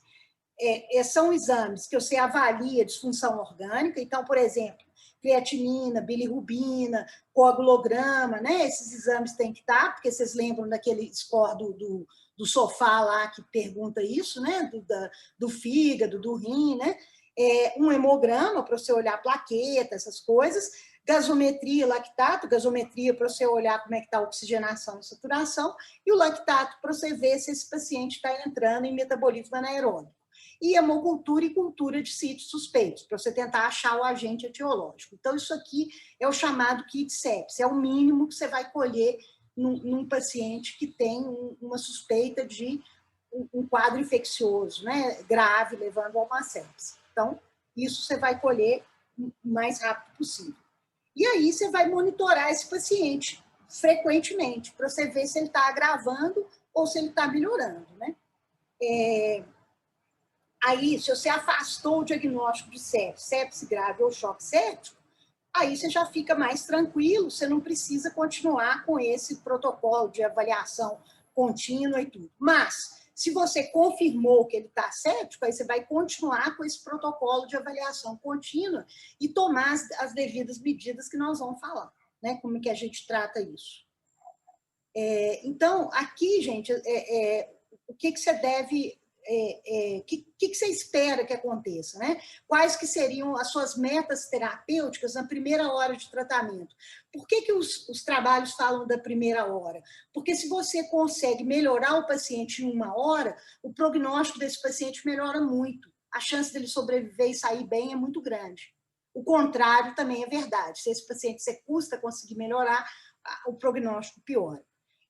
São exames que você avalia a disfunção orgânica. Então, por exemplo, creatinina, bilirrubina, coagulograma, né? Esses exames têm que estar, porque vocês lembram daquele score do sofá lá que pergunta isso, né? Do fígado, do rim, né? Um hemograma para você olhar plaqueta, essas coisas. Gasometria, lactato, gasometria para você olhar como é que está a oxigenação e saturação, e o lactato para você ver se esse paciente está entrando em metabolismo anaeróbico. E hemocultura e cultura de sítios suspeitos, para você tentar achar o agente etiológico. Então, isso aqui é o chamado kit sepse, é o mínimo que você vai colher num paciente que tem uma suspeita de um quadro infeccioso, né, grave, levando a uma sepse. Então, isso você vai colher o mais rápido possível. E aí você vai monitorar esse paciente frequentemente, para você ver se ele está agravando ou se ele está melhorando, né? Aí, se você afastou o diagnóstico de sepse grave ou choque séptico, aí você já fica mais tranquilo, você não precisa continuar com esse protocolo de avaliação contínua e tudo. Mas, se você confirmou que ele está séptico, aí você vai continuar com esse protocolo de avaliação contínua e tomar as devidas medidas que nós vamos falar, né? Como é que a gente trata isso. Então, aqui, gente, o que você deve... O que você espera que aconteça, né? Quais que seriam as suas metas terapêuticas na primeira hora de tratamento? Por que os trabalhos falam da primeira hora? Porque se você consegue melhorar o paciente em 1 hora, o prognóstico desse paciente melhora muito. A chance dele sobreviver e sair bem é muito grande. O contrário também é verdade. Se esse paciente você custa conseguir melhorar, o prognóstico piora.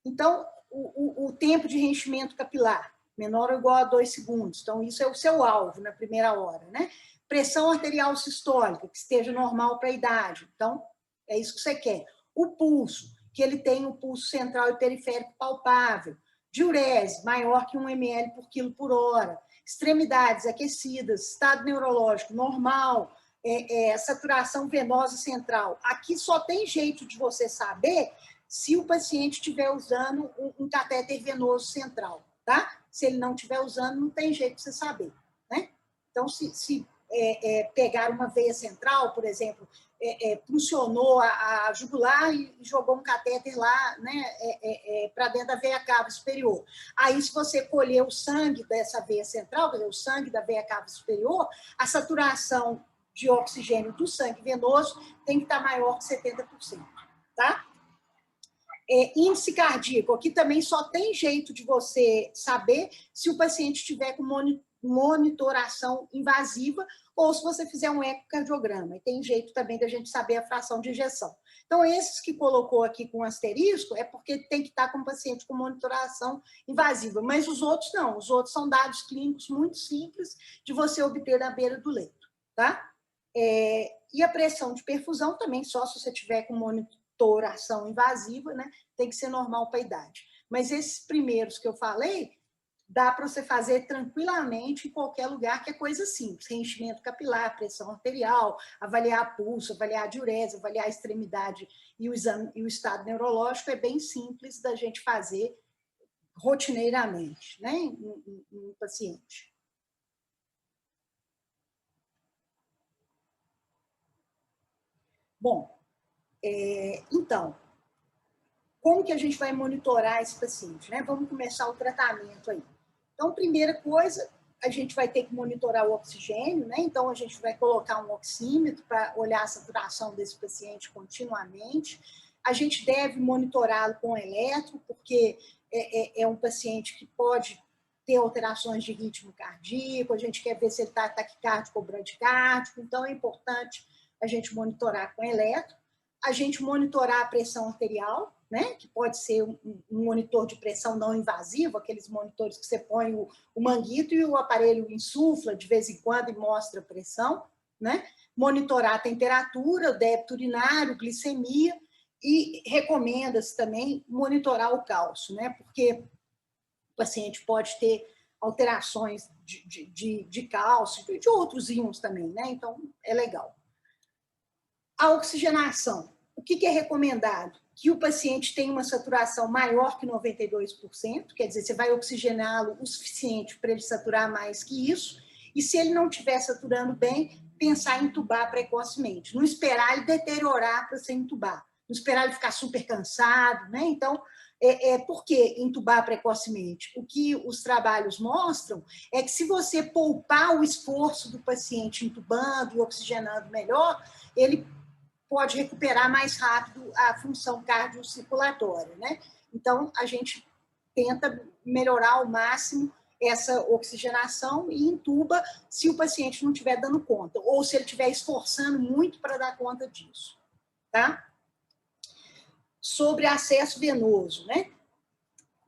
Então, o tempo de reenchimento capilar, menor ou igual a 2 segundos. Então, isso é o seu alvo na primeira hora, né? Pressão arterial sistólica, que esteja normal para a idade. Então, é isso que você quer. O pulso, que ele tenha o pulso central e periférico palpável. Diurese, maior que 1 ml por quilo por hora. Extremidades aquecidas, estado neurológico normal, saturação venosa central. Aqui só tem jeito de você saber se o paciente estiver usando um catéter venoso central, tá? Se ele não estiver usando, não tem jeito de você saber, né? Então, se pegar uma veia central, por exemplo, funcionou a jugular e jogou um catéter lá, né, para dentro da veia cava superior. Aí, se você colher o sangue dessa veia central, quer dizer, o sangue da veia cava superior, a saturação de oxigênio do sangue venoso tem que estar maior que 70%, tá? Índice cardíaco, aqui também só tem jeito de você saber se o paciente estiver com monitoração invasiva, ou se você fizer um ecocardiograma. E tem jeito também da gente saber a fração de ejeção. Então, esses que colocou aqui com asterisco é porque tem que estar com o paciente com monitoração invasiva, mas os outros não. Os outros são dados clínicos muito simples de você obter na beira do leito, tá? E a pressão de perfusão também, só se você tiver com monitoração invasiva, né? Tem que ser normal para a idade. Mas esses primeiros que eu falei, dá para você fazer tranquilamente em qualquer lugar, que é coisa simples. Reenchimento capilar, pressão arterial, avaliar pulso, avaliar a diurese, avaliar a extremidade e o exame, e o estado neurológico é bem simples da gente fazer rotineiramente, né, em paciente. Bom, então, como que a gente vai monitorar esse paciente, né? Vamos começar o tratamento aí. Então, primeira coisa, a gente vai ter que monitorar o oxigênio, né? Então, a gente vai colocar um oxímetro para olhar a saturação desse paciente continuamente. A gente deve monitorá-lo com eletro, porque é um paciente que pode ter alterações de ritmo cardíaco, a gente quer ver se ele está taquicárdico ou bradicárdico, então é importante a gente monitorar com eletro. A gente monitorar a pressão arterial, né, que pode ser um monitor de pressão não invasivo, aqueles monitores que você põe o manguito e o aparelho insufla de vez em quando e mostra a pressão, né? Monitorar a temperatura, o débito urinário, glicemia, e recomenda-se também monitorar o cálcio, né? Porque o paciente pode ter alterações de cálcio, de outros íons também, né? Então, é legal. A oxigenação. O que é recomendado? Que o paciente tenha uma saturação maior que 92%, quer dizer, você vai oxigená-lo o suficiente para ele saturar mais que isso, e se ele não estiver saturando bem, pensar em intubar precocemente, não esperar ele deteriorar para você intubar, não esperar ele ficar super cansado, né? Então, por que intubar precocemente? O que os trabalhos mostram é que se você poupar o esforço do paciente intubando e oxigenando melhor, ele pode recuperar mais rápido a função cardiocirculatória, né? Então, a gente tenta melhorar ao máximo essa oxigenação e intuba se o paciente não estiver dando conta, ou se ele estiver esforçando muito para dar conta disso, tá? Sobre acesso venoso, né?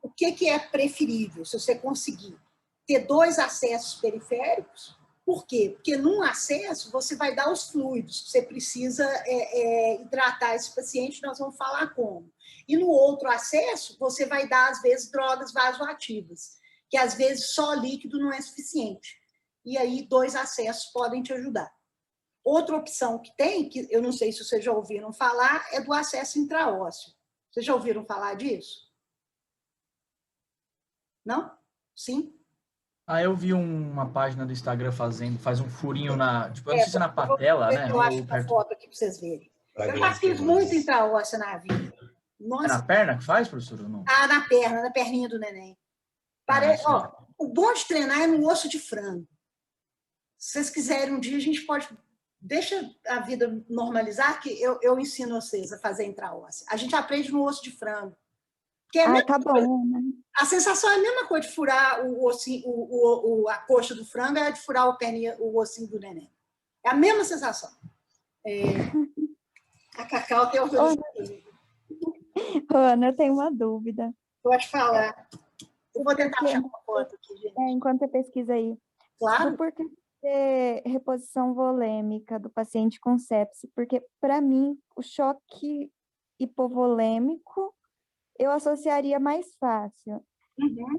O que é preferível, se você conseguir ter 2 acessos periféricos? Por quê? Porque num acesso você vai dar os fluidos, você precisa hidratar esse paciente, nós vamos falar como. E no outro acesso você vai dar, às vezes, drogas vasoativas, que às vezes só líquido não é suficiente. E aí 2 acessos podem te ajudar. Outra opção que tem, que eu não sei se vocês já ouviram falar, é do acesso intraósseo. Vocês já ouviram falar disso? Não? Sim? Eu vi uma página do Instagram faz um furinho na, tipo, eu não sei se é na patela, né? Eu acho a foto aqui para vocês verem. Eu já fiz muito intraóssea na vida. Nossa. É na perna que faz, professor, ou não? Na perna, na perninha do neném. Parece, o bom de treinar é no osso de frango. Se vocês quiserem um dia, a gente pode... Deixa a vida normalizar, que eu ensino vocês a fazer intraóssea. A gente aprende no osso de frango. Tá bom, né? A sensação é a mesma coisa de furar o ossinho, a coxa do frango, é de furar o ossinho do neném. É a mesma sensação. A Cacau tem Ana, eu tenho uma dúvida. Pode falar. Eu vou tentar achar uma foto aqui, gente. Enquanto você pesquisa aí. Claro. Por que reposição volêmica do paciente com sepse? Porque, para mim, o choque hipovolêmico eu associaria mais fácil. Uhum.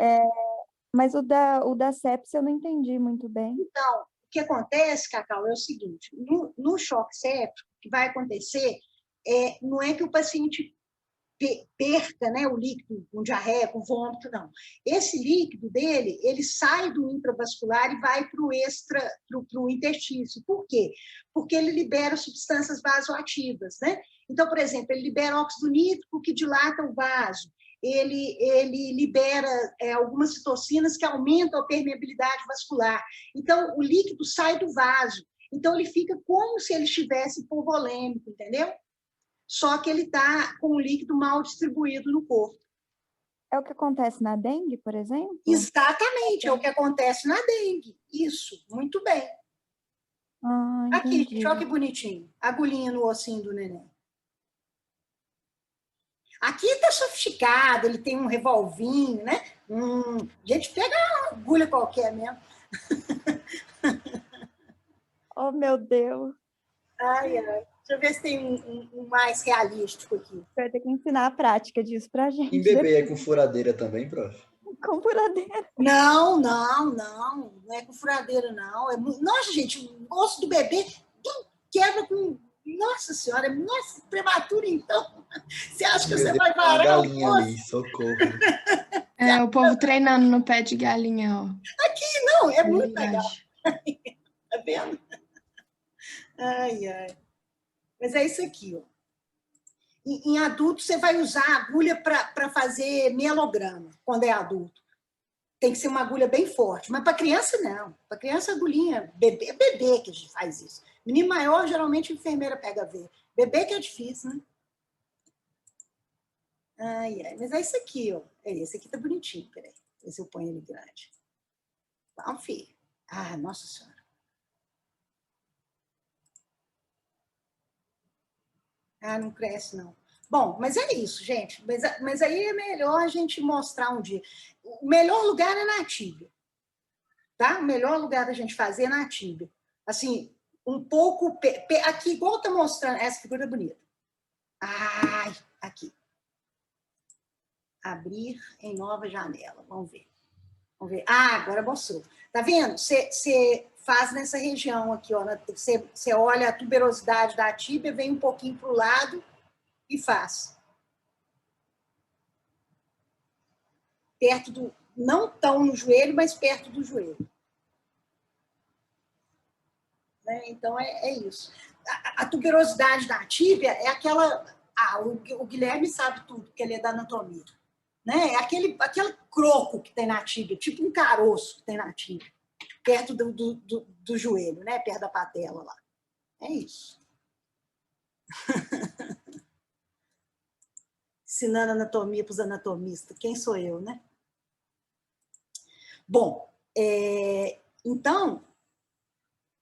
Mas o da sepse eu não entendi muito bem. Então, o que acontece, Cacau, é o seguinte, no choque séptico, o que vai acontecer não é que o paciente perca, né, o líquido com diarreia, com vômito, não. Esse líquido dele, ele sai do intravascular e vai para o intestino. Por quê? Porque ele libera substâncias vasoativas, né? Então, por exemplo, ele libera óxido nítrico que dilata o vaso, ele libera algumas citocinas que aumentam a permeabilidade vascular. Então, o líquido sai do vaso. Então, ele fica como se ele estivesse hipovolêmico, entendeu? Só que ele está com o líquido mal distribuído no corpo. É o que acontece na dengue, por exemplo? Exatamente, é o que acontece na dengue. Isso, muito bem. Ah, Aqui, entendi. gente, olha que bonitinho. Agulhinha no ossinho do neném. Aqui tá sofisticado, ele tem um revolvinho, né? A gente pega uma agulha qualquer mesmo. Oh, meu Deus. Ai, ai. Deixa eu ver se tem um mais realístico aqui. Vai ter que ensinar a prática disso pra gente. Em bebê é com furadeira também, prof? Com furadeira. Não, não, não. Não é com furadeira, não. Nossa, gente, o osso do bebê quebra com... Nossa senhora, nossa, prematuro então. Você acha que Meu você Deus, vai tem uma varar o galinha osso? ali, socorro. É, o povo treinando no pé de galinha, ó. Não, é É muito verdade. legal. Tá vendo? Ai, ai. Mas é isso aqui, ó. Em adulto, você vai usar a agulha para fazer mielograma, quando é adulto. Tem que ser uma agulha bem forte. Mas para criança, não. Para criança, agulhinha... Bebê que a gente faz isso. Menino maior, geralmente, a enfermeira pega ver. Bebê que é difícil, né? Ai, ai. Mas é isso aqui, ó. Esse aqui tá bonitinho, peraí. Esse eu ponho ele grande. Vamos, filho. Ah, nossa senhora. Ah, não cresce, não. Bom, mas é isso, gente. Mas aí é melhor a gente mostrar um dia. O melhor lugar é na tíbia. Tá? O melhor lugar da gente fazer é na tíbia. Assim, um pouco... Aqui, igual tá mostrando... Essa figura é bonita. Ai, aqui. Abrir em nova janela. Vamos ver. Vamos ver. Ah, agora mostrou. Tá vendo? Você faz nessa região aqui, ó. Você olha a tuberosidade da tíbia, vem um pouquinho para o lado e faz. Perto do... Não tão no joelho, mas perto do joelho. Né? Então, é isso. A tuberosidade da tíbia é aquela... Ah, o Guilherme sabe tudo, porque ele é da anatomia. Né? É aquele croco que tem na tíbia, tipo um caroço que tem na tíbia, perto do joelho, né? Perto da patela lá. É isso. Ensinando anatomia para os anatomistas. Quem sou eu, né? Bom, então,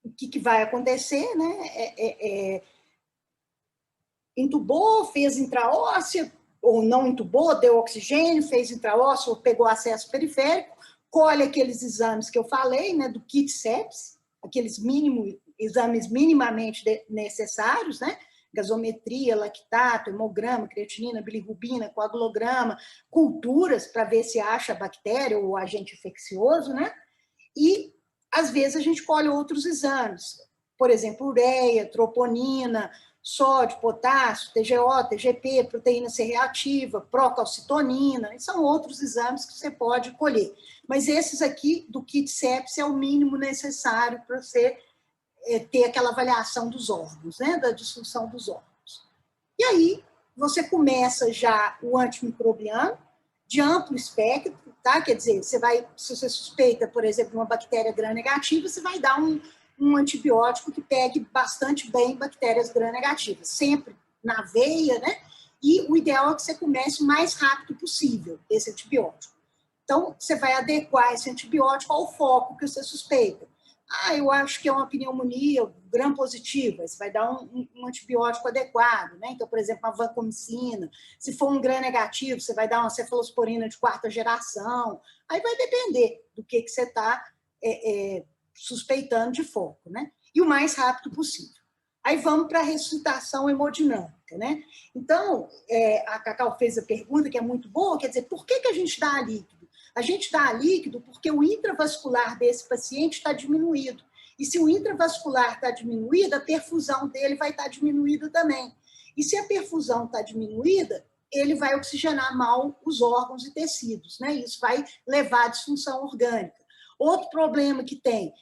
o que vai acontecer, né? Entubou, fez intraóssea, ou não entubou, deu oxigênio, fez intraósseo, pegou acesso periférico, colhe aqueles exames que eu falei, né, do kit sepsis, aqueles exames minimamente necessários, né, gasometria, lactato, hemograma, creatinina, bilirrubina, coagulograma, culturas para ver se acha bactéria ou agente infeccioso, né, e às vezes a gente colhe outros exames, por exemplo, ureia, troponina, sódio, potássio, TGO, TGP, proteína C reativa, procalcitonina, são outros exames que você pode colher. Mas esses aqui, do kit sepsis, é o mínimo necessário para você ter aquela avaliação dos órgãos, né, da disfunção dos órgãos. E aí, você começa já o antimicrobiano, de amplo espectro, tá? Quer dizer, você vai, se você suspeita, por exemplo, uma bactéria gram-negativa, você vai dar um antibiótico que pegue bastante bem bactérias gram-negativas, sempre na veia, né? E o ideal é que você comece o mais rápido possível esse antibiótico. Então, você vai adequar esse antibiótico ao foco que você suspeita. Ah, eu acho que é uma pneumonia gram-positiva, você vai dar um antibiótico adequado, né? Então, por exemplo, uma vancomicina. Se for um gram-negativo, você vai dar uma cefalosporina de 4ª geração. Aí vai depender do que você está suspeitando de foco, né? E o mais rápido possível. Aí vamos para a ressuscitação hemodinâmica, né? Então, a Cacau fez a pergunta, que é muito boa, quer dizer, por que a gente dá líquido? A gente dá líquido porque o intravascular desse paciente está diminuído. E se o intravascular está diminuído, a perfusão dele vai estar diminuída também. E se a perfusão está diminuída, ele vai oxigenar mal os órgãos e tecidos, né? Isso vai levar à disfunção orgânica. Outro problema que tem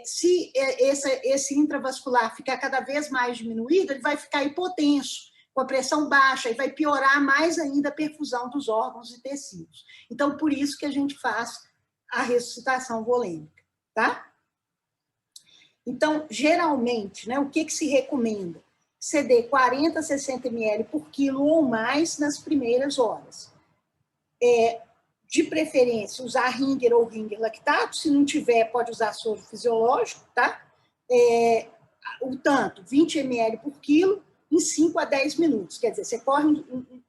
se esse intravascular ficar cada vez mais diminuído, ele vai ficar hipotenso, com a pressão baixa, e vai piorar mais ainda a perfusão dos órgãos e tecidos. Então, por isso que a gente faz a ressuscitação volêmica, tá? Então, geralmente, né, o que se recomenda? Você dê 40 a 60 ml por quilo ou mais nas primeiras horas. De preferência, usar Ringer ou Ringer lactato. Se não tiver, pode usar soro fisiológico, tá? O tanto, 20 ml por quilo, em 5 a 10 minutos. Quer dizer, você corre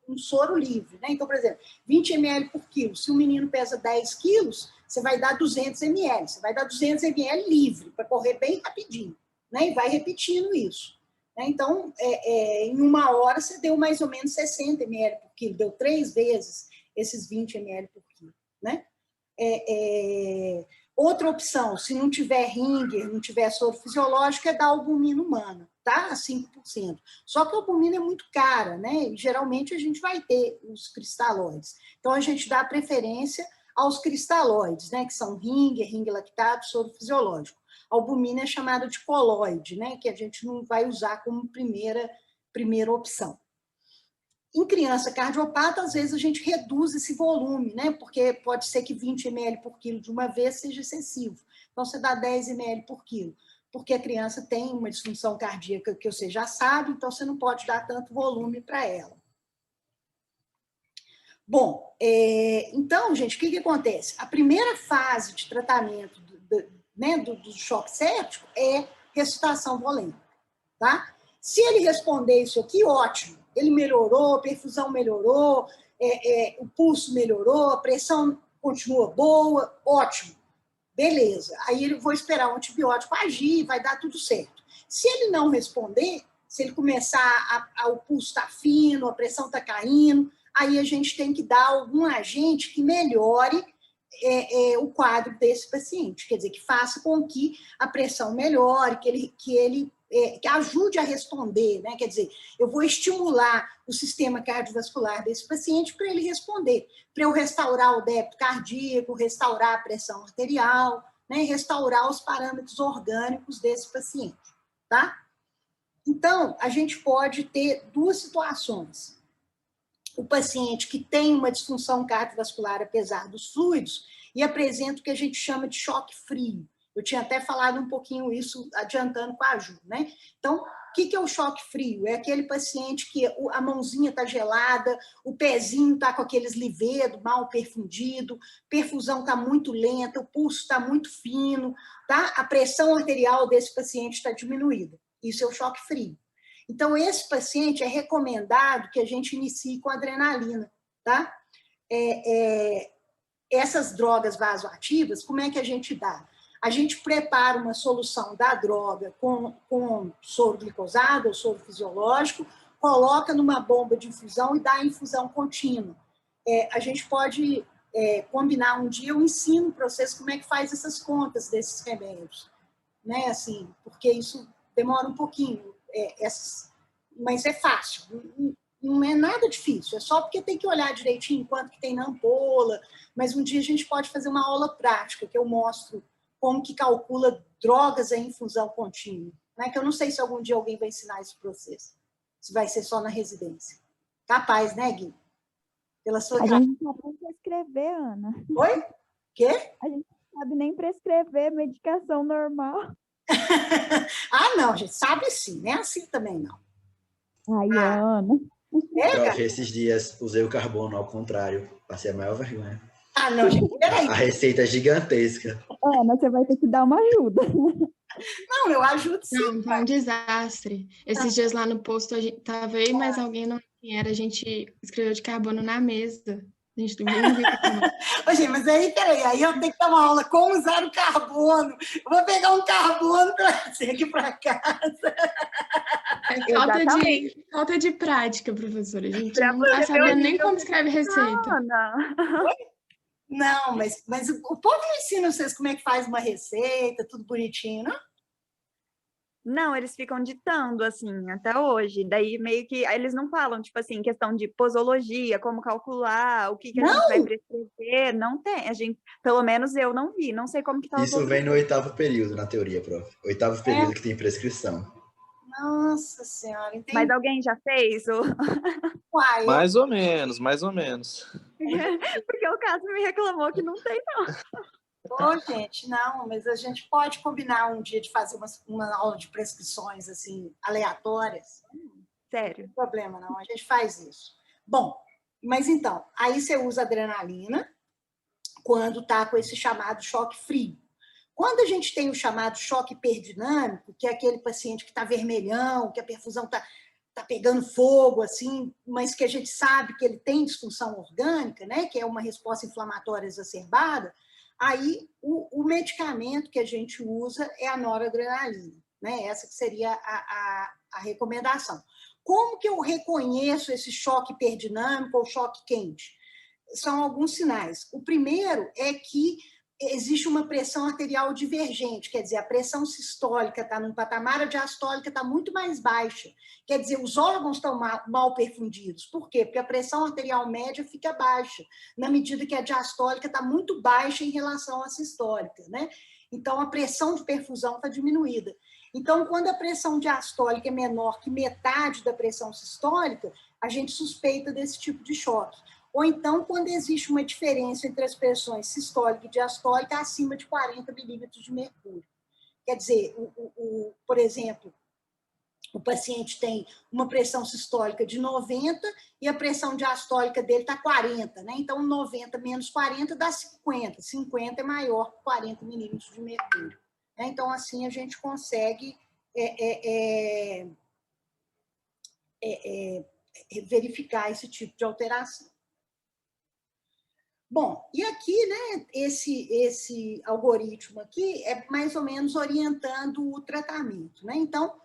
um soro livre, né? Então, por exemplo, 20 ml por quilo. Se o menino pesa 10 quilos, você vai dar 200 ml. Você vai dar 200 ml livre, para correr bem rapidinho, né? E vai repetindo isso. Né? Então, em 1 hora, você deu mais ou menos 60 ml por quilo. Deu 3 vezes esses 20 ml por quilo, né? Outra opção, se não tiver Ringer, não tiver soro fisiológico, é dar albumina humana, tá? A 5%. Só que a albumina é muito cara, né? E geralmente a gente vai ter os cristalóides. Então, a gente dá preferência aos cristalóides, né? Que são Ringer, Ringer lactato, soro fisiológico. A albumina é chamada de colóide, né? Que a gente não vai usar como primeira opção. Em criança cardiopata, às vezes a gente reduz esse volume, né? Porque pode ser que 20 ml por quilo de uma vez seja excessivo. Então, você dá 10 ml por quilo, porque a criança tem uma disfunção cardíaca que você já sabe, então você não pode dar tanto volume para ela. Bom, então, gente, o que acontece? A primeira fase de tratamento do choque séptico é ressuscitação volêmica, tá? Se ele responder isso aqui, ótimo. Ele melhorou, a perfusão melhorou, o pulso melhorou, a pressão continua boa, ótimo. Beleza. Aí eu vou esperar o antibiótico agir, vai dar tudo certo. Se ele não responder, se ele começar, o pulso está fino, a pressão está caindo, aí a gente tem que dar algum agente que melhore o quadro desse paciente, quer dizer, que faça com que a pressão melhore, que ajude a responder, né? Quer dizer, eu vou estimular o sistema cardiovascular desse paciente para ele responder, para eu restaurar o débito cardíaco, restaurar a pressão arterial, né? Restaurar os parâmetros orgânicos desse paciente, tá? Então, a gente pode ter 2 situações. O paciente que tem uma disfunção cardiovascular apesar dos fluidos e apresenta o que a gente chama de choque frio. Eu tinha até falado um pouquinho isso adiantando com a Ju, né? Então, o que é o choque frio? É aquele paciente que a mãozinha está gelada, o pezinho está com aqueles livedos mal perfundido, perfusão está muito lenta, o pulso está muito fino, tá? A pressão arterial desse paciente está diminuída. Isso é o choque frio. Então, esse paciente é recomendado que a gente inicie com adrenalina, tá? Essas drogas vasoativas, como é que a gente dá? A gente prepara uma solução da droga com soro glicosado ou soro fisiológico, coloca numa bomba de infusão e dá a infusão contínua. A gente pode combinar um dia, eu ensino para vocês como é que faz essas contas desses remédios, né? Assim, porque isso demora um pouquinho, mas é fácil, não é nada difícil, é só porque tem que olhar direitinho quanto que tem na ampola, mas um dia a gente pode fazer uma aula prática, que eu mostro como que calcula drogas em infusão contínua, né? Que eu não sei se algum dia alguém vai ensinar esse processo, se vai ser só na residência. Capaz, né, Gui? Pela sua A gente não sabe nem prescrever, Ana. Oi? Quê? A gente não sabe nem prescrever medicação normal. Ah, não, gente, sabe sim, não é assim também, não. Ai, Ana. Prof, esses dias usei o carbono ao contrário, passei a maior vergonha. Ah, não, gente, peraí. A receita é gigantesca. Ana, você vai ter que dar uma ajuda. Não, eu ajudo sim. Não, tá um desastre. Esses dias lá no posto, a gente tava aí, mas alguém não era. A gente escreveu de carbono na mesa. A gente não viu o que tomar. Ô, gente, mas aí, peraí, aí eu tenho que dar uma aula como usar o carbono. Eu vou pegar um carbono para trazer aqui para casa. É falta de prática, professora. A gente não tá sabendo nem como escreve receita. Ana. Não, mas o povo não ensina vocês como é que faz uma receita, tudo bonitinho, não? Não, eles ficam ditando, assim, até hoje. Daí, meio que, eles não falam, tipo assim, questão de posologia, como calcular, o que a gente vai prescrever. Não tem, a gente, pelo menos eu não vi, não sei como que tá Isso vem no 8º período, na teoria, prof. 8º período que tem prescrição. Nossa Senhora, entendi. Mas alguém já fez? Uai, Mais ou menos, mais ou menos. Porque o caso me reclamou que não tem, não. Ô, gente, não, mas a gente pode combinar um dia de fazer uma aula de prescrições, assim, aleatórias. Sério. Não tem problema, não, a gente faz isso. Bom, mas então, aí você usa adrenalina, quando está com esse chamado choque frio. Quando a gente tem o chamado choque hiperdinâmico, que é aquele paciente que está vermelhão, que a perfusão está pegando fogo, assim, mas que a gente sabe que ele tem disfunção orgânica, né, que é uma resposta inflamatória exacerbada, aí o medicamento que a gente usa é a noradrenalina, né, essa que seria a recomendação. Como que eu reconheço esse choque hiperdinâmico ou choque quente? São alguns sinais. O primeiro é que existe uma pressão arterial divergente, quer dizer, a pressão sistólica está num patamar, a diastólica está muito mais baixa. Quer dizer, os órgãos estão mal perfundidos. Por quê? Porque a pressão arterial média fica baixa, na medida que a diastólica está muito baixa em relação à sistólica, né? Então, a pressão de perfusão está diminuída. Então, quando a pressão diastólica é menor que metade da pressão sistólica, a gente suspeita desse tipo de choque. Ou então, quando existe uma diferença entre as pressões sistólica e diastólica acima de 40 milímetros de mercúrio. Quer dizer, por exemplo, o paciente tem uma pressão sistólica de 90 e a pressão diastólica dele está 40, né? Então, 90 menos 40 dá 50. 50 é maior que 40 milímetros de mercúrio. Né? Então, assim, a gente consegue verificar esse tipo de alteração. Bom, e aqui, né, esse algoritmo aqui é mais ou menos orientando o tratamento, né? Então,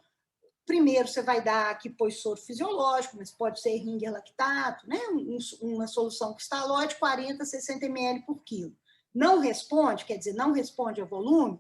primeiro você vai dar aqui poissoro fisiológico, mas pode ser ringer lactato, né? Uma solução cristalóide, 40 a 60 ml por quilo. Não responde, quer dizer, não responde ao volume,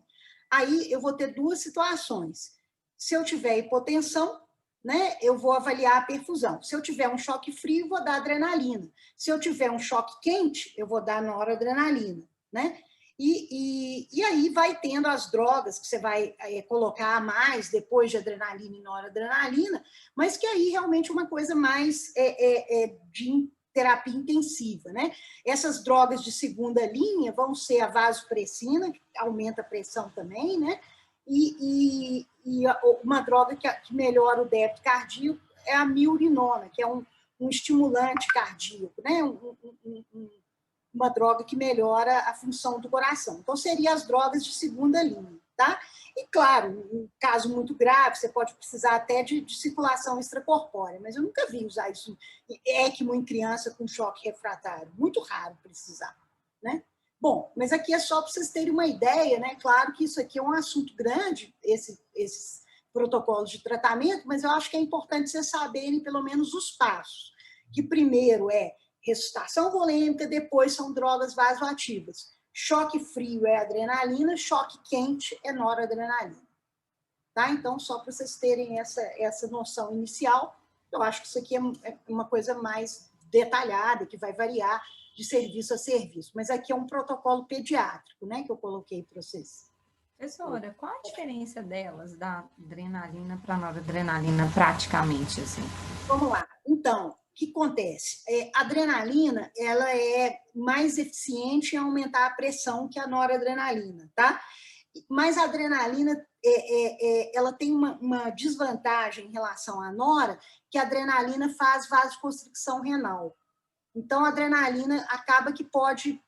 aí eu vou ter duas situações. Se eu tiver hipotensão, né, eu vou avaliar a perfusão. Se eu tiver um choque frio, vou dar adrenalina. Se eu tiver um choque quente, eu vou dar noradrenalina, né? E aí vai tendo as drogas que você vai colocar a mais depois de adrenalina e noradrenalina, mas que aí realmente é uma coisa mais de terapia intensiva, né? Essas drogas de segunda linha vão ser a vasopressina, que aumenta a pressão também, né? E uma droga que melhora o débito cardíaco é a milrinona, que é um estimulante cardíaco, né? Uma droga que melhora a função do coração. Então, seriam as drogas de segunda linha, tá? E, claro, em caso muito grave, você pode precisar até de circulação extracorpórea, mas eu nunca vi usar isso em ECMO em criança com choque refratário. Muito raro precisar, né? Bom, mas aqui é só para vocês terem uma ideia, né? Claro que isso aqui é um assunto grande, esses protocolos de tratamento, mas eu acho que é importante vocês saberem pelo menos os passos. Que primeiro é ressuscitação volêmica, depois são drogas vasoativas. Choque frio é adrenalina, choque quente é noradrenalina. Tá? Então, só para vocês terem essa noção inicial, eu acho que isso aqui é uma coisa mais detalhada, que vai variar de serviço a serviço. Mas aqui é um protocolo pediátrico, né, que eu coloquei para vocês. Professora, qual a diferença delas, da adrenalina para a noradrenalina, praticamente, assim? Vamos lá. Então, o que acontece? A adrenalina, ela é mais eficiente em aumentar a pressão que a noradrenalina, tá? Mas a adrenalina, ela tem uma desvantagem em relação à nora, que a adrenalina faz vasoconstricção renal. Então, a adrenalina acaba que pode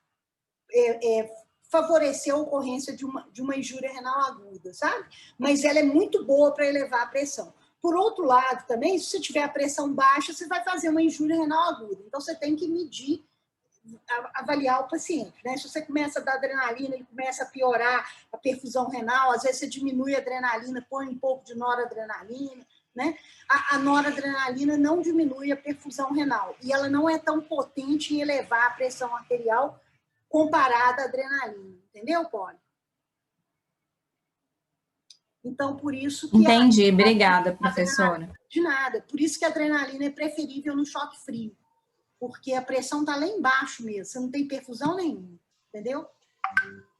favorecer a ocorrência de uma injúria renal aguda, sabe? Mas ela é muito boa para elevar a pressão. Por outro lado, também, se você tiver a pressão baixa, você vai fazer uma injúria renal aguda. Então, você tem que medir, avaliar o paciente, né? Se você começa a dar adrenalina, ele começa a piorar a perfusão renal, às vezes você diminui a adrenalina, põe um pouco de noradrenalina, né? A noradrenalina não diminui a perfusão renal e ela não é tão potente em elevar a pressão arterial comparada à adrenalina, entendeu, Poli? Então, por isso que... Entendi, obrigada, professora. De nada, por isso que a adrenalina é preferível no choque frio, porque a pressão está lá embaixo mesmo, você não tem perfusão nenhuma, entendeu?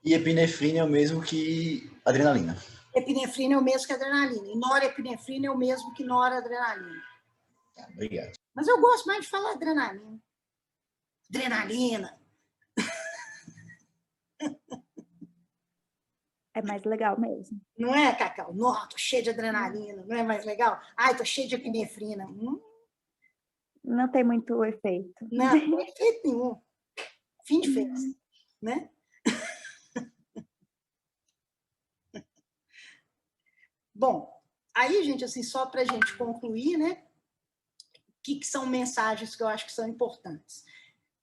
E epinefrina é o mesmo que adrenalina. Epinefrina é o mesmo que adrenalina, e norepinefrina é o mesmo que noradrenalina. Obrigado. Mas eu gosto mais de falar adrenalina. Adrenalina. É mais legal mesmo. Não é, Cacau? Não, tô cheio de adrenalina, não é mais legal? Ai, tô cheio de epinefrina. Não tem muito efeito. Não, não tem efeito nenhum. Fim de festa. né? Bom, aí, gente, assim, só para a gente concluir, né? O que são mensagens que eu acho que são importantes?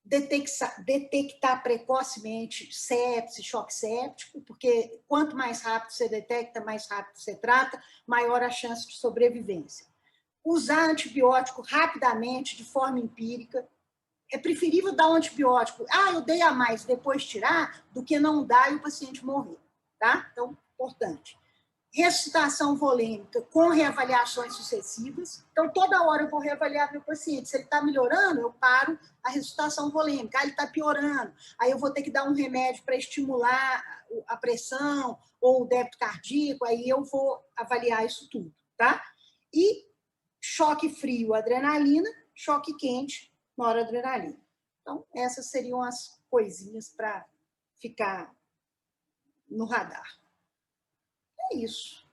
Detectar precocemente sepse, choque séptico, porque quanto mais rápido você detecta, mais rápido você trata, maior a chance de sobrevivência. Usar antibiótico rapidamente, de forma empírica. É preferível dar um antibiótico, eu dei a mais, depois tirar, do que não dar e o paciente morrer, tá? Então, importante. Ressuscitação volêmica com reavaliações sucessivas. Então, toda hora eu vou reavaliar meu paciente. Se ele está melhorando, eu paro a ressuscitação volêmica. Ele está piorando. Aí eu vou ter que dar um remédio para estimular a pressão ou o débito cardíaco. Aí eu vou avaliar isso tudo, tá? E choque frio, adrenalina. Choque quente, noradrenalina. Então, essas seriam as coisinhas para ficar no radar. É isso.